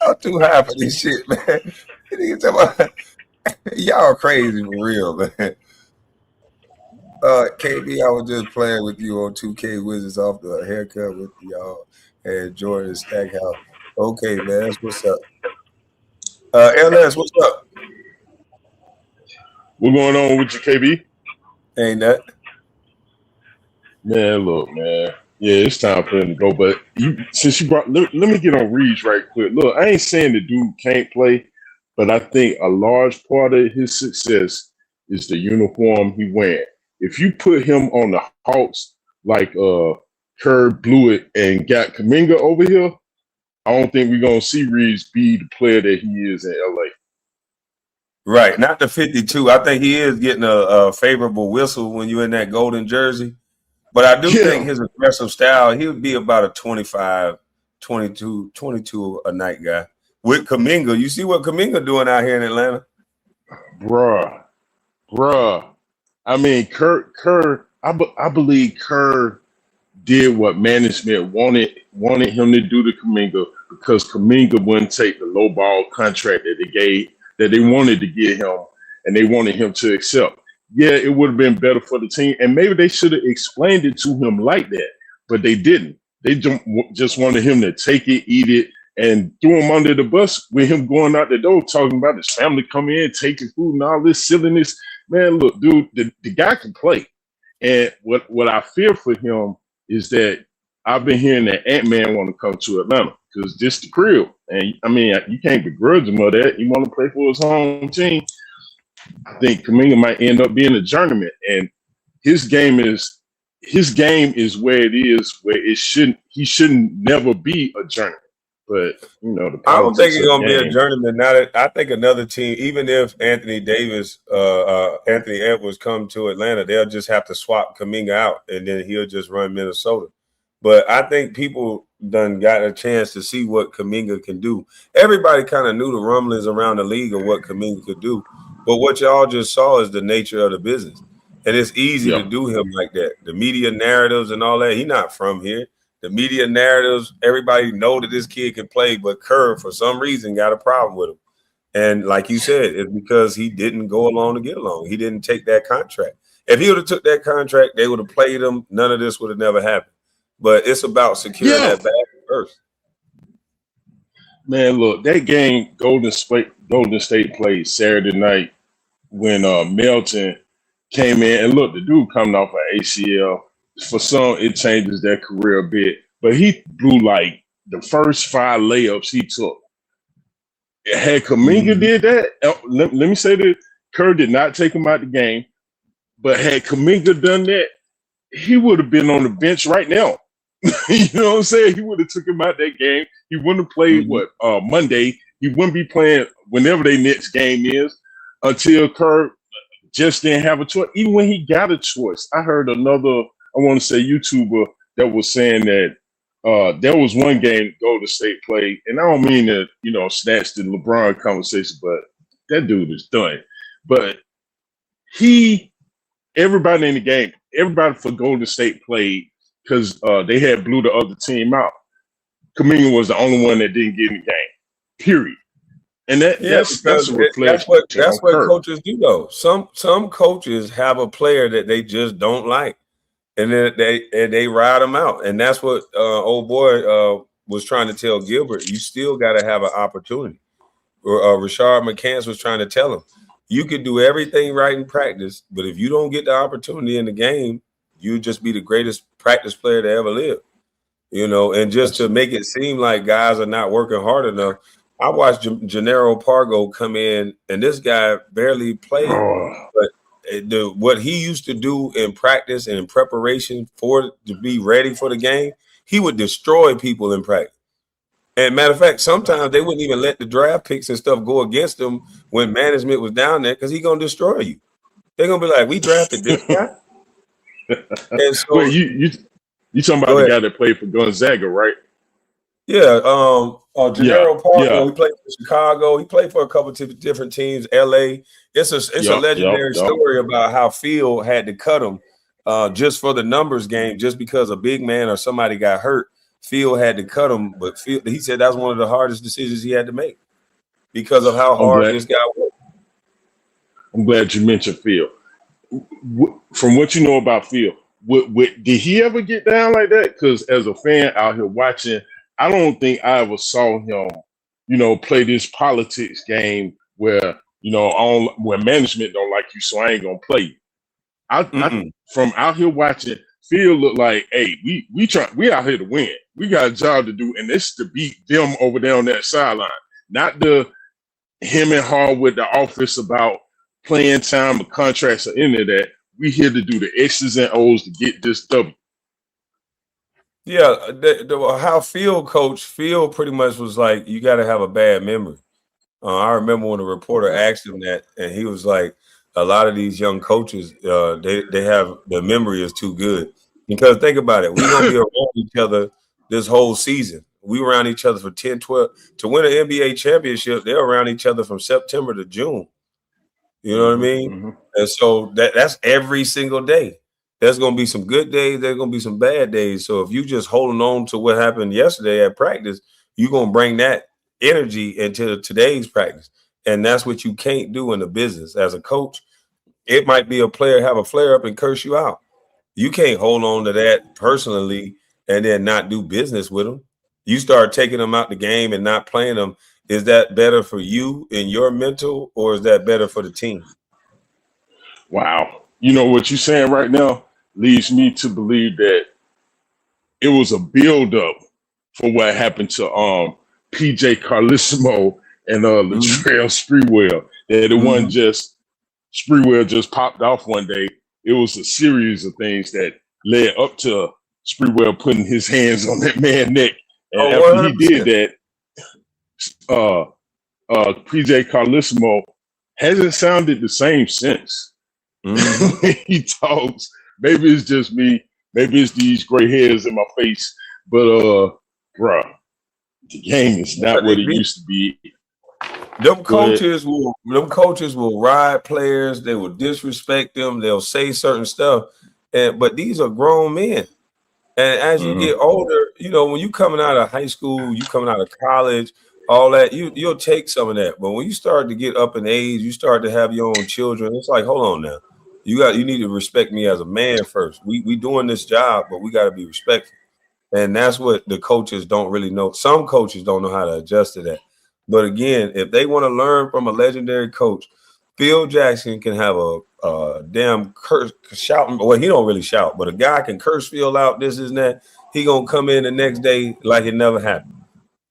I'm too high for this shit, man. Y'all crazy for real, man. KB, I was just playing with you on 2K Wizards off the haircut with y'all and Jordan Stackhouse. Okay, man, that's what's up. LS, what's up? What going on with you, KB? Ain't that? Man, look, man. Yeah, it's time for him to go. But since you brought, let me get on Reeves right quick. Look, I ain't saying the dude can't play, but I think a large part of his success is the uniform he wearing. If you put him on the Hawks like Kerr blew it and got Kuminga over here, I don't think we're gonna see Reeves be the player that he is in LA. Right, not the 52. I think he is getting a favorable whistle when you're in that golden jersey. But I do think his aggressive style, he would be about a 25, 22 a night guy. With Kuminga, you see what Kuminga doing out here in Atlanta? Bruh. I mean, Kerr. I believe Kerr did what management wanted him to do to Kuminga because Kuminga wouldn't take the low ball contract that they wanted to give him, and they wanted him to accept. Yeah, it would have been better for the team, and maybe they should have explained it to him like that, but they didn't. They just wanted him to take it, eat it, and threw him under the bus with him going out the door talking about his family coming in, taking food and all this silliness. Man, look, dude, the guy can play. And what I fear for him is that I've been hearing that Ant-Man want to come to Atlanta because this the crib. And, I mean, you can't begrudge him of that. He want to play for his home team. I think Kuminga might end up being a journeyman. And his game is where it is, where he shouldn't never be a journeyman. But, you know, the I don't think he's going gonna be a journeyman. I think another team, even if Anthony Edwards come to Atlanta, they'll just have to swap Kuminga out, and then he'll just run Minnesota. But I think people done got a chance to see what Kuminga can do. Everybody kind of knew the rumblings around the league of what Kuminga could do, but what y'all just saw is the nature of the business, and it's easy to do him like that. The media narratives and all that. He's not from here. The media narratives, everybody know that this kid can play, but Kerr, for some reason, got a problem with him. And like you said, it's because he didn't go along to get along. He didn't take that contract. If he would have took that contract, they would have played him. None of this would have never happened. But it's about securing that bag first. Man, look, that game Golden State played Saturday night when Melton came in. And look, the dude coming off an ACL. For some, it changes their career a bit. But he blew like the first 5 layups he took. Had Kuminga did that, let me say that Kerr did not take him out the game. But had Kuminga done that, he would have been on the bench right now. You know what I'm saying? He would have took him out that game. He wouldn't have played Monday. He wouldn't be playing whenever their next game is until Kerr just didn't have a choice. Even when he got a choice, I heard another, I want to say YouTuber that was saying that there was one game Golden State played, and I don't mean to, snatch the LeBron conversation, but that dude is done. But everybody in the game, everybody for Golden State played because they had blew the other team out. Kuminga was the only one that didn't get in the game, period. And that's a reflection. That's what coaches do, though. Some coaches have a player that they just don't like, and then they ride them out. And that's what old boy was trying to tell Gilbert. You still got to have an opportunity. Rashard McCants was trying to tell him, you can do everything right in practice, but if you don't get the opportunity in the game, you just be the greatest practice player to ever live. And just to make it seem like guys are not working hard enough. I watched Gennaro Pargo come in, and this guy barely played. But what he used to do in practice and in preparation to be ready for the game, he would destroy people in practice. And matter of fact, sometimes they wouldn't even let the draft picks and stuff go against him when management was down there because he's going to destroy you. They're going to be like, we drafted this guy. And so, you talking about the guy that played for Gonzaga, right? Yeah. Gennaro Parker, yeah. he played for Chicago. He played for a couple of different teams, LA. It's a legendary story about how Phil had to cut him just for the numbers game, just because a big man or somebody got hurt. Phil had to cut him, but he said that's one of the hardest decisions he had to make because of how hard this guy was. I'm glad you mentioned Phil. From what you know about Phil, did he ever get down like that? Because as a fan out here watching, I don't think I ever saw him, play this politics game where, where management don't like you, so I ain't gonna play you. I from out here watching, Phil look like, hey, we out here to win. We got a job to do, and it's to beat them over there on that sideline, not the him and Hall with the office about playing time or contracts or any of that. We here to do the X's and O's to get this W. Yeah, how Phil coached, Phil pretty much was like, you got to have a bad memory. I remember when a reporter asked him that, and he was like, a lot of these young coaches, they have, their memory is too good. Because think about it, we're going to be around each other this whole season. We were around each other for 10, 12. To win an NBA championship, they're around each other from September to June. You know what I mean? And so that's every single day. There's going to be some good days. There's going to be some bad days. So if you just holding on to what happened yesterday at practice, you're going to bring that energy into today's practice. And that's what you can't do in the business. As a coach, it might be a player have a flare up and curse you out. You can't hold on to that personally and then not do business with them. You start taking them out the game and not playing them. Is that better for you and your mental, or is that better for the team? Wow. You know what you're saying right now leads me to believe that it was a build-up for what happened to PJ Carlesimo and Latrell Sprewell. That it wasn't just Sprewell just popped off one day. It was a series of things that led up to Sprewell putting his hands on that man's neck. And after he did that, PJ Carlesimo hasn't sounded the same since. He talks. Maybe it's just me. Maybe it's these gray hairs in my face. But bruh, the game is not what it used to be. Them coaches will ride players. They will disrespect them. They'll say certain stuff. But these are grown men. And as you get older, when you coming out of high school, you coming out of college, all that, you'll take some of that. But when you start to get up in age, you start to have your own children. It's like, hold on now. You need to respect me as a man first. We doing this job, but we got to be respectful. And that's what the coaches don't really know. Some coaches don't know how to adjust to that. But again, if they want to learn from a legendary coach, Phil Jackson can have a damn curse shouting. Well, he don't really shout, but a guy can curse Phil out, this and that. He gonna come in the next day like it never happened.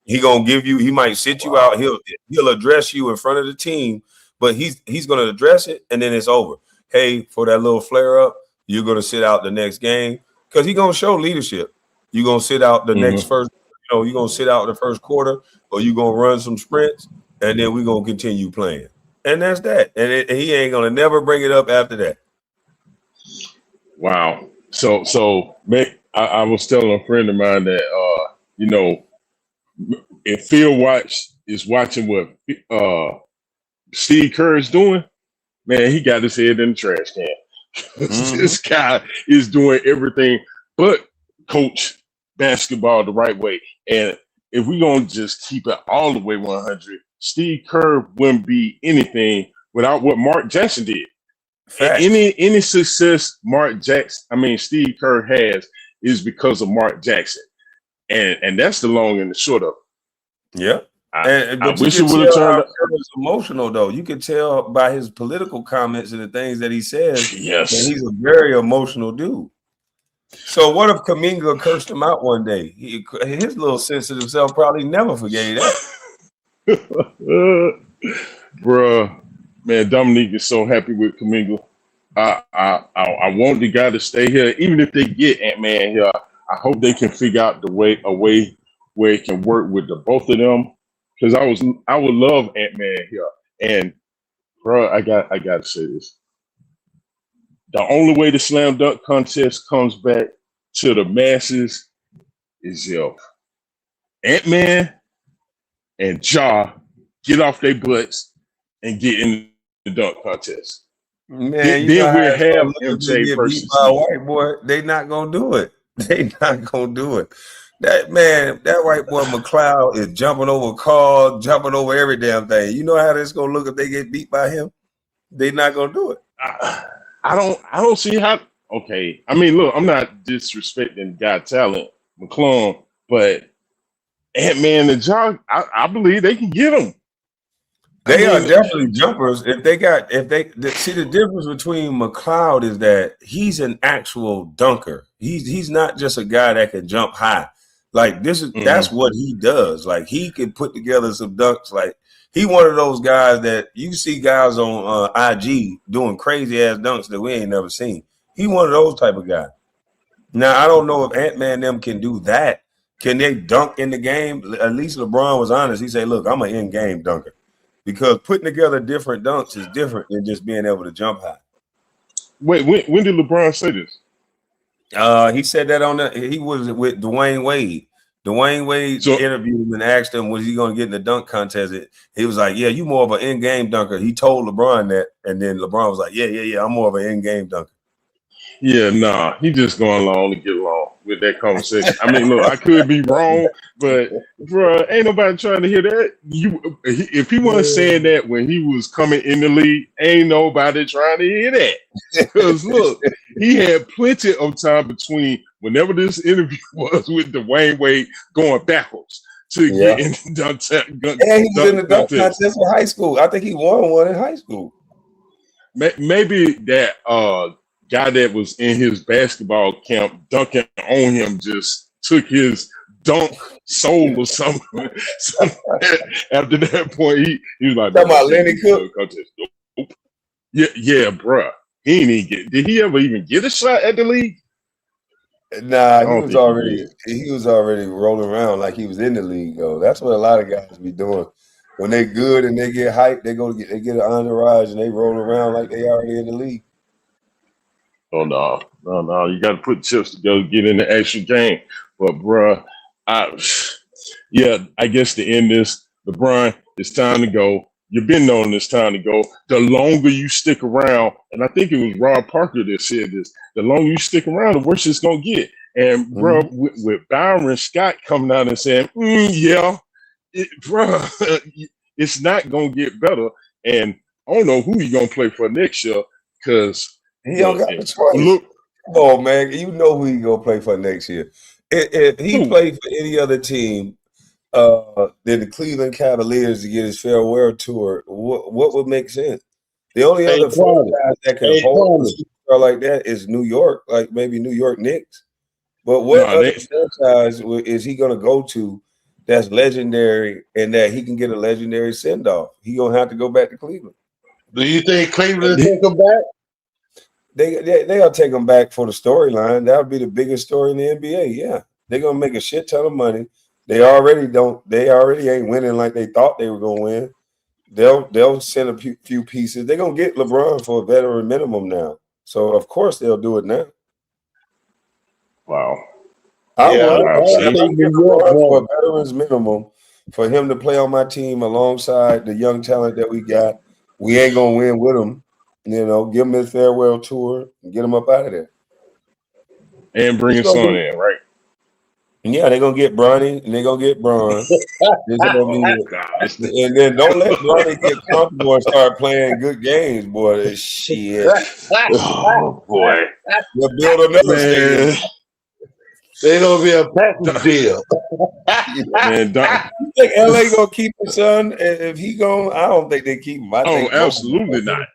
He gonna give you. He might sit you out. He'll address you in front of the team, but he's gonna address it, and then it's over. Hey, for that little flare up, you're gonna sit out the next game because he's gonna show leadership. You're gonna sit out the next first. You're gonna sit out the first quarter, or you're gonna run some sprints, and then we're gonna continue playing. And that's that. And he ain't gonna never bring it up after that. Wow. So I was telling a friend of mine that if Phil is watching what Steve Kerr is doing, man, he got his head in the trash can. This guy is doing everything but coach basketball the right way. And if we're gonna just keep it all the way 100, Steve Kerr wouldn't be anything without what Mark Jackson did. Any success Steve Kerr has is because of Mark Jackson. And that's the long and the short of it. Yeah. I wish it would have turned out. Was emotional though. You could tell by his political comments and the things that he says. Yes. That he's a very emotional dude. So what if Kuminga cursed him out one day? His little sensitive self probably never forgave that. Bruh, man, Dominique is so happy with Kuminga. I want the guy to stay here, even if they get Ant-Man here. I hope they can figure out a way where it can work with the both of them. Because I would love Ant-Man here. And bro, I got to say this. The only way the slam dunk contest comes back to the masses is if Ant-Man and Ja get off their butts and get in the dunk contest. Man, you know Then how we'll it's gonna have look if they MJ get beat versus by a Lee. white boy. They not gonna do it. They not gonna do it. That white boy McLeod is jumping over cars, jumping over every damn thing. You know how this gonna look if they get beat by him? They not gonna do it. I don't see how. Okay, I mean, look, I'm not disrespecting guy talent, McClung, but Ant-Man and Ja, I believe they can get him. They are definitely jumpers. If they see the difference between McLeod is that he's an actual dunker. He's not just a guy that can jump high. Like that's what he does. Like he can put together some dunks. Like he one of those guys that you see guys on IG doing crazy ass dunks that we ain't never seen. He one of those type of guys. Now I don't know if Ant-Man them can do that. Can they dunk in the game? At least LeBron was honest. He said, "Look, I'm an in-game dunker." Because putting together different dunks is different than just being able to jump high. Wait, when did LeBron say this? He said that he was with Dwayne Wade. Dwayne Wade interviewed him and asked him, was he going to get in the dunk contest? He was like, yeah, you more of an in-game dunker. He told LeBron that, and then LeBron was like, yeah, I'm more of an in-game dunker. Yeah, nah, he just going along to get along with that conversation. I mean, look, I could be wrong, but bro, ain't nobody trying to hear that. If he wasn't saying that when he was coming in the league, ain't nobody trying to hear that. Because look, he had plenty of time between whenever this interview was with Dwayne Wade going backwards to get in the dunk contest. And he was in the dunk contest in high school. I think he won one in high school. Maybe that guy that was in his basketball camp dunking on him just took his dunk soul or something. After that point, he was like, talking about Lenny Cook? Nope. Yeah, bruh. He didn't even get. Did he ever even get a shot at the league? Nah, he was already rolling around like he was in the league, though. That's what a lot of guys be doing. When they good and they get hyped, they get an entourage and they roll around like they already in the league. Oh no. You got to put chips together, get in the actual game. But bruh, I guess to end this, LeBron, it's time to go. You've been knowing it's time to go. The longer you stick around, and I think it was Rob Parker that said this, the longer you stick around, the worse it's going to get. And, bruh, with Byron Scott coming out and saying, it's not going to get better. And I don't know who he's going to play for next year because he don't got the choice. Come on, man. You know who he going to play for next year. If he played for any other team, than the Cleveland Cavaliers to get his farewell tour, what would make sense? The only other franchise that can hold a superstar like that is New York, like maybe New York Knicks. But what other franchise is he going to go to that's legendary and that he can get a legendary send-off? He going to have to go back to Cleveland. Do you think Cleveland will take him back? They'll take him back for the storyline. That would be the biggest story in the NBA. Yeah, they're going to make a shit ton of money. They already ain't winning like they thought they were gonna win. They'll send a few pieces. They're gonna get LeBron for a veteran minimum now. So of course they'll do it now. Wow. I would get LeBron for a veteran's minimum for him to play on my team alongside the young talent that we got. We ain't gonna win with him. Give him his farewell tour and get him up out of there. And bring his son in, right? Yeah, they're gonna get Bronny and they're gonna get Bron. And then don't let Bronny get comfortable and start playing good games, boy. Shit. Oh boy. We'll build another stadium. They're gonna be a package deal. Man, you think LA gonna keep his son? If he gone, I don't think they keep him. Absolutely not.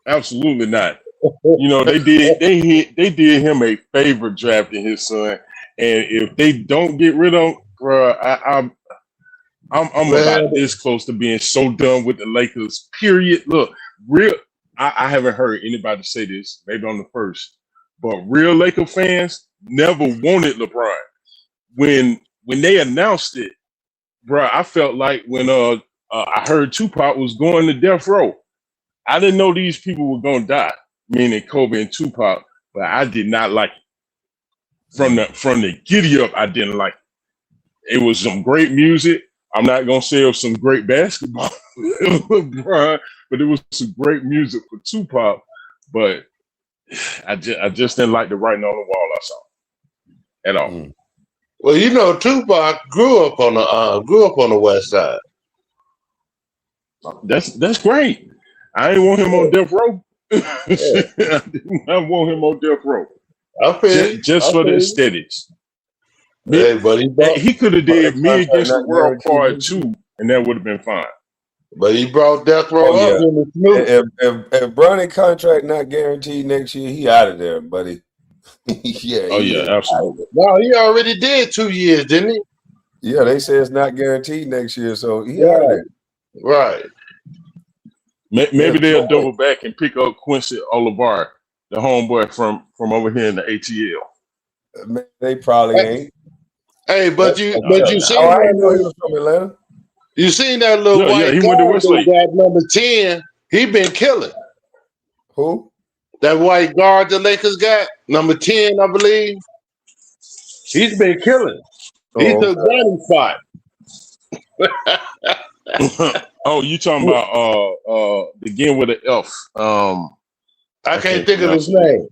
Absolutely not. They did him a favor drafting his son. And if they don't get rid of him, bro, I'm about this close to being so done with the Lakers. Period. Look, I haven't heard anybody say this. Maybe I'm the first, but real Laker fans never wanted LeBron. When they announced it, bro, I felt like when I heard Tupac was going to death row. I didn't know these people were gonna die, meaning Kobe and Tupac, but I did not like it. From the giddy up, I didn't like it. It was some great music. I'm not gonna say it was some great basketball, LeBron, but it was some great music for Tupac. But I just didn't like the writing on the wall I saw at all. Well, you know, Tupac grew up on the West Side. That's great. I ain't want him on death row. I didn't want him on death row. I feel just for the aesthetics. Hey, but he could have did Me Against the World Part 2, and that would have been fine. But he brought death row up in the Snoop. If Bronny contract not guaranteed next year, he out of there, buddy. Absolutely. No, he already did 2 years, didn't he? Yeah, they say it's not guaranteed next year, so he out of there. Right. Maybe they'll double back and pick up Quincy Olivar, the homeboy from over here in the ATL. They probably ain't. Hey, but you seen I didn't know he was from Atlanta. You seen that little white he guy went to Westlake. that number 10? He been killing. Who? That white guard the Lakers got, number 10, I believe. He's been killing. He took Johnny's spot. Oh, you talking about begin with an F? I can't think of his name.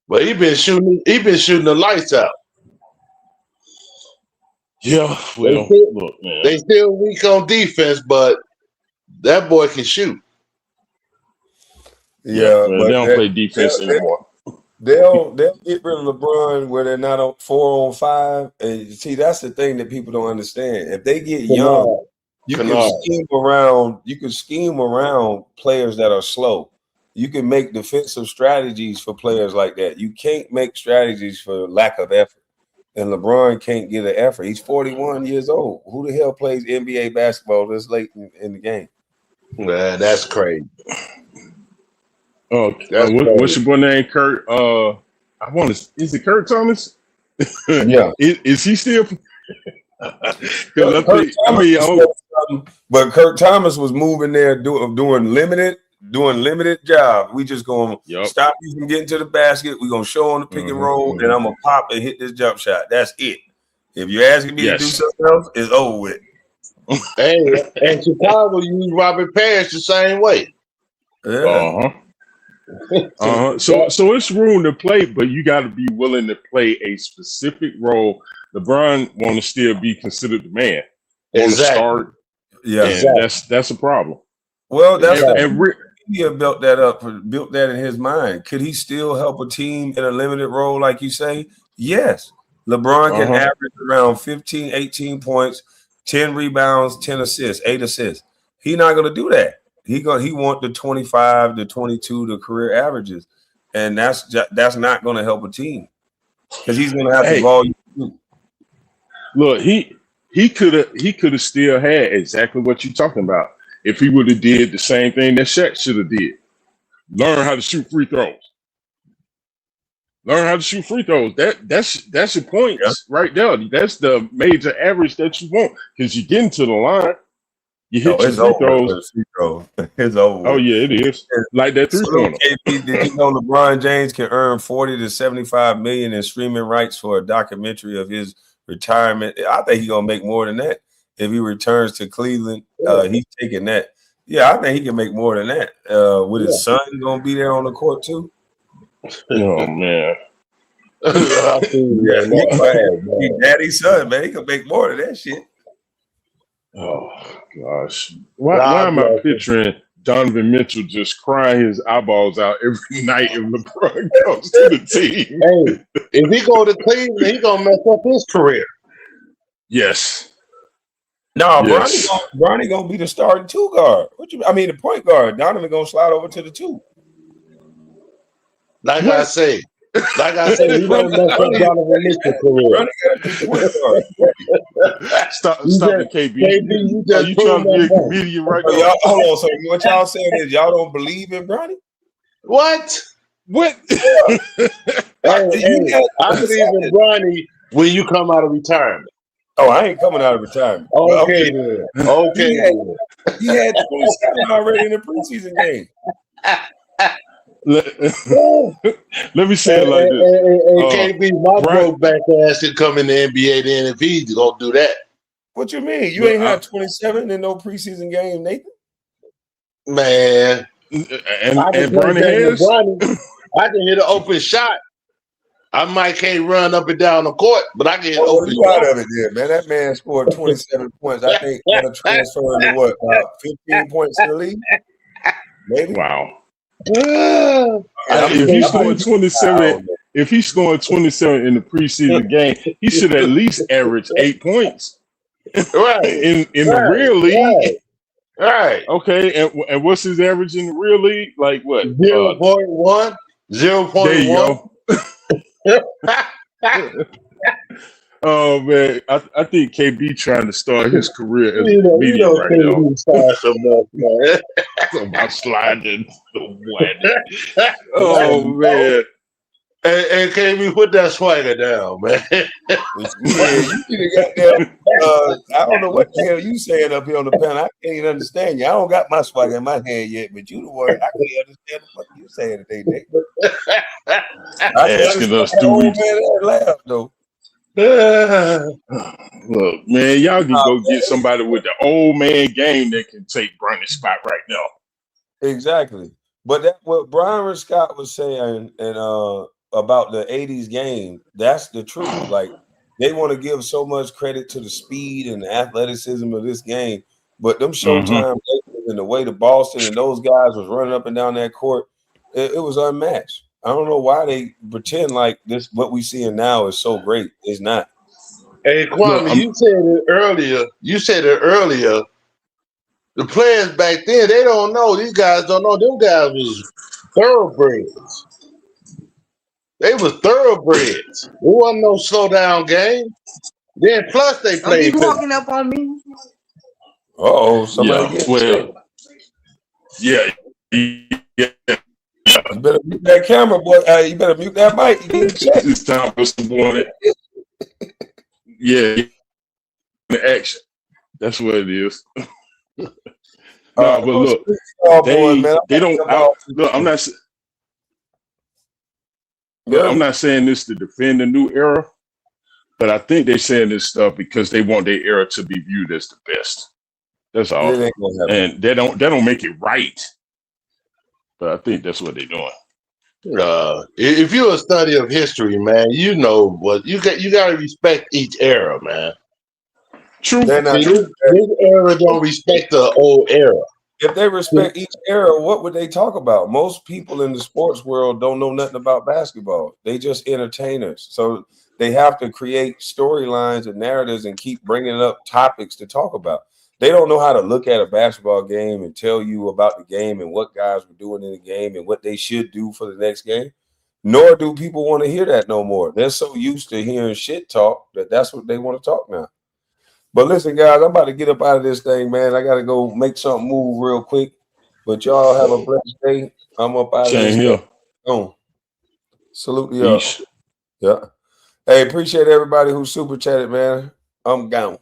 But he been shooting the lights out. Yeah, well, look, man. They still weak on defense, but that boy can shoot. Yeah, man, but they don't play defense anymore. They'll get rid of LeBron where they're not on 4-on-5. And see, that's the thing that people don't understand. If they get young, you can scheme around. You can scheme around players that are slow. You can make defensive strategies for players like that. You can't make strategies for lack of effort. And LeBron can't get an effort. He's 41 years old. Who the hell plays NBA basketball this late in the game? Man, that's crazy. Oh, what's your boy name? Kurt. Is it Kurt Thomas? Yeah. Is he still? But Kurt Thomas was moving there doing limited job. We just gonna stop you from getting to the basket. We're gonna show on the pick and roll, and I'm gonna pop and hit this jump shot. That's it. If you're asking me to do something else, it's over with. Hey, and Chicago used Robert Parrish the same way. Yeah. So it's room to play, but you got to be willing to play a specific role. LeBron want to still be considered the man. Want to start. Yeah, that's a problem. Well, he built that in his mind. Could he still help a team in a limited role, like you say? Yes. LeBron can average around 15, 18 points, 10 rebounds, 10 assists, 8 assists. He's not going to do that. He want the 25 to 22 the career averages, and that's not going to help a team because he's going to have the volume. Look, he could have still had exactly what you're talking about if he would have did the same thing that Shaq should have did. Learn how to shoot free throws. Learn how to shoot free throws. That's your point right there. That's the major average that you want because you get into the line. You hit your free throws. It's over. Oh, yeah, it is. Like that three-pointer. Did you know LeBron James can earn $40 to $75 million in streaming rights for a documentary of his retirement? I think he's going to make more than that. If he returns to Cleveland, he's taking that. Yeah, I think he can make more than that. With his son going to be there on the court, too? Oh, man. Daddy's son, man. He can make more than that shit. Oh gosh! Why am I picturing Donovan Mitchell just crying his eyeballs out every night if LeBron comes to the team? Hey, if he go to Cleveland, he gonna mess up his career. Yes. No, Bronny gonna be the starting two guard. The point guard. Donovan gonna slide over to the two. Like I say, he gonna mess up Donovan Mitchell's career. Stop it, KB. You trying to be a comedian right now? Y'all, hold on. So what y'all saying is y'all don't believe in Bronny? What? What? I believe in Bronny when you come out of retirement. Oh, I ain't coming out of retirement. Okay, then. Okay. He had 27 already in the preseason game. Let me say it like this. KB, my broke back ass could come in the NBA then if he's gonna do that. What you mean? You ain't had 27 in no preseason game, Nathan? Man. And Bronny has? I can hit an open shot. I might can't run up and down the court, but I can hit open you out shot. of it there, man. That man scored 27 points. I think that'll transfer into what? 15 points in the league? Maybe. Wow. If he's scoring 27, if he's scoring 27 in the preseason game, he should at least average 8 points. Right. In the real league. Right. Okay. And what's his average in the real league? Like what? 0.1. 0.1. There you go. Oh man, I think KB trying to start his career as a comedian right now. About sliding the wedding. Oh man. And KB, put that swagger down, man. I don't know what the hell you saying up here on the panel. I can't even understand you. I don't got my swagger in my hand yet, but you the word. I can't understand what you saying today, Nick. Asking us laugh though. Look, man, y'all can go get somebody with the old man game that can take Bronny's spot right now. Exactly. But that what Byron Scott was saying and about the 80s game, that's the truth. Like they want to give so much credit to the speed and the athleticism of this game, but them Showtime and the way the Boston and those guys was running up and down that court, it was unmatched. I don't know why they pretend like this. What we seeing now is so great. It's not. Hey, Kwame, you said it earlier. The players back then, they don't know. These guys don't know. Them guys was thoroughbreds. They was thoroughbreds. It wasn't no slow down game. Then plus they played. Are you walking up on me? Somebody get yeah. You better mute that camera, boy. You better mute that mic. It's time for some more. Yeah, action. That's what it is. But look, they don't. Look, I'm not. I'm not saying this to defend the new era, but I think they're saying this stuff because they want their era to be viewed as the best. That's all, and they don't make it right. But I think that's what they're doing. If you're a study of history, man, you know what you got to respect each era, man. True. This era don't respect the old era. If they respect each era, what would they talk about? Most people in the sports world don't know nothing about basketball. They just entertainers. So they have to create storylines and narratives and keep bringing up topics to talk about. They don't know how to look at a basketball game and tell you about the game and what guys were doing in the game and what they should do for the next game. Nor do people want to hear that no more. They're so used to hearing shit talk that's what they want to talk now. But listen, guys, I'm about to get up out of this thing, man. I got to go make something move real quick. But y'all have a blessed day. I'm up out of this. Here. Salute y'all. Yeah. Hey, appreciate everybody who super chatted, man. I'm gone.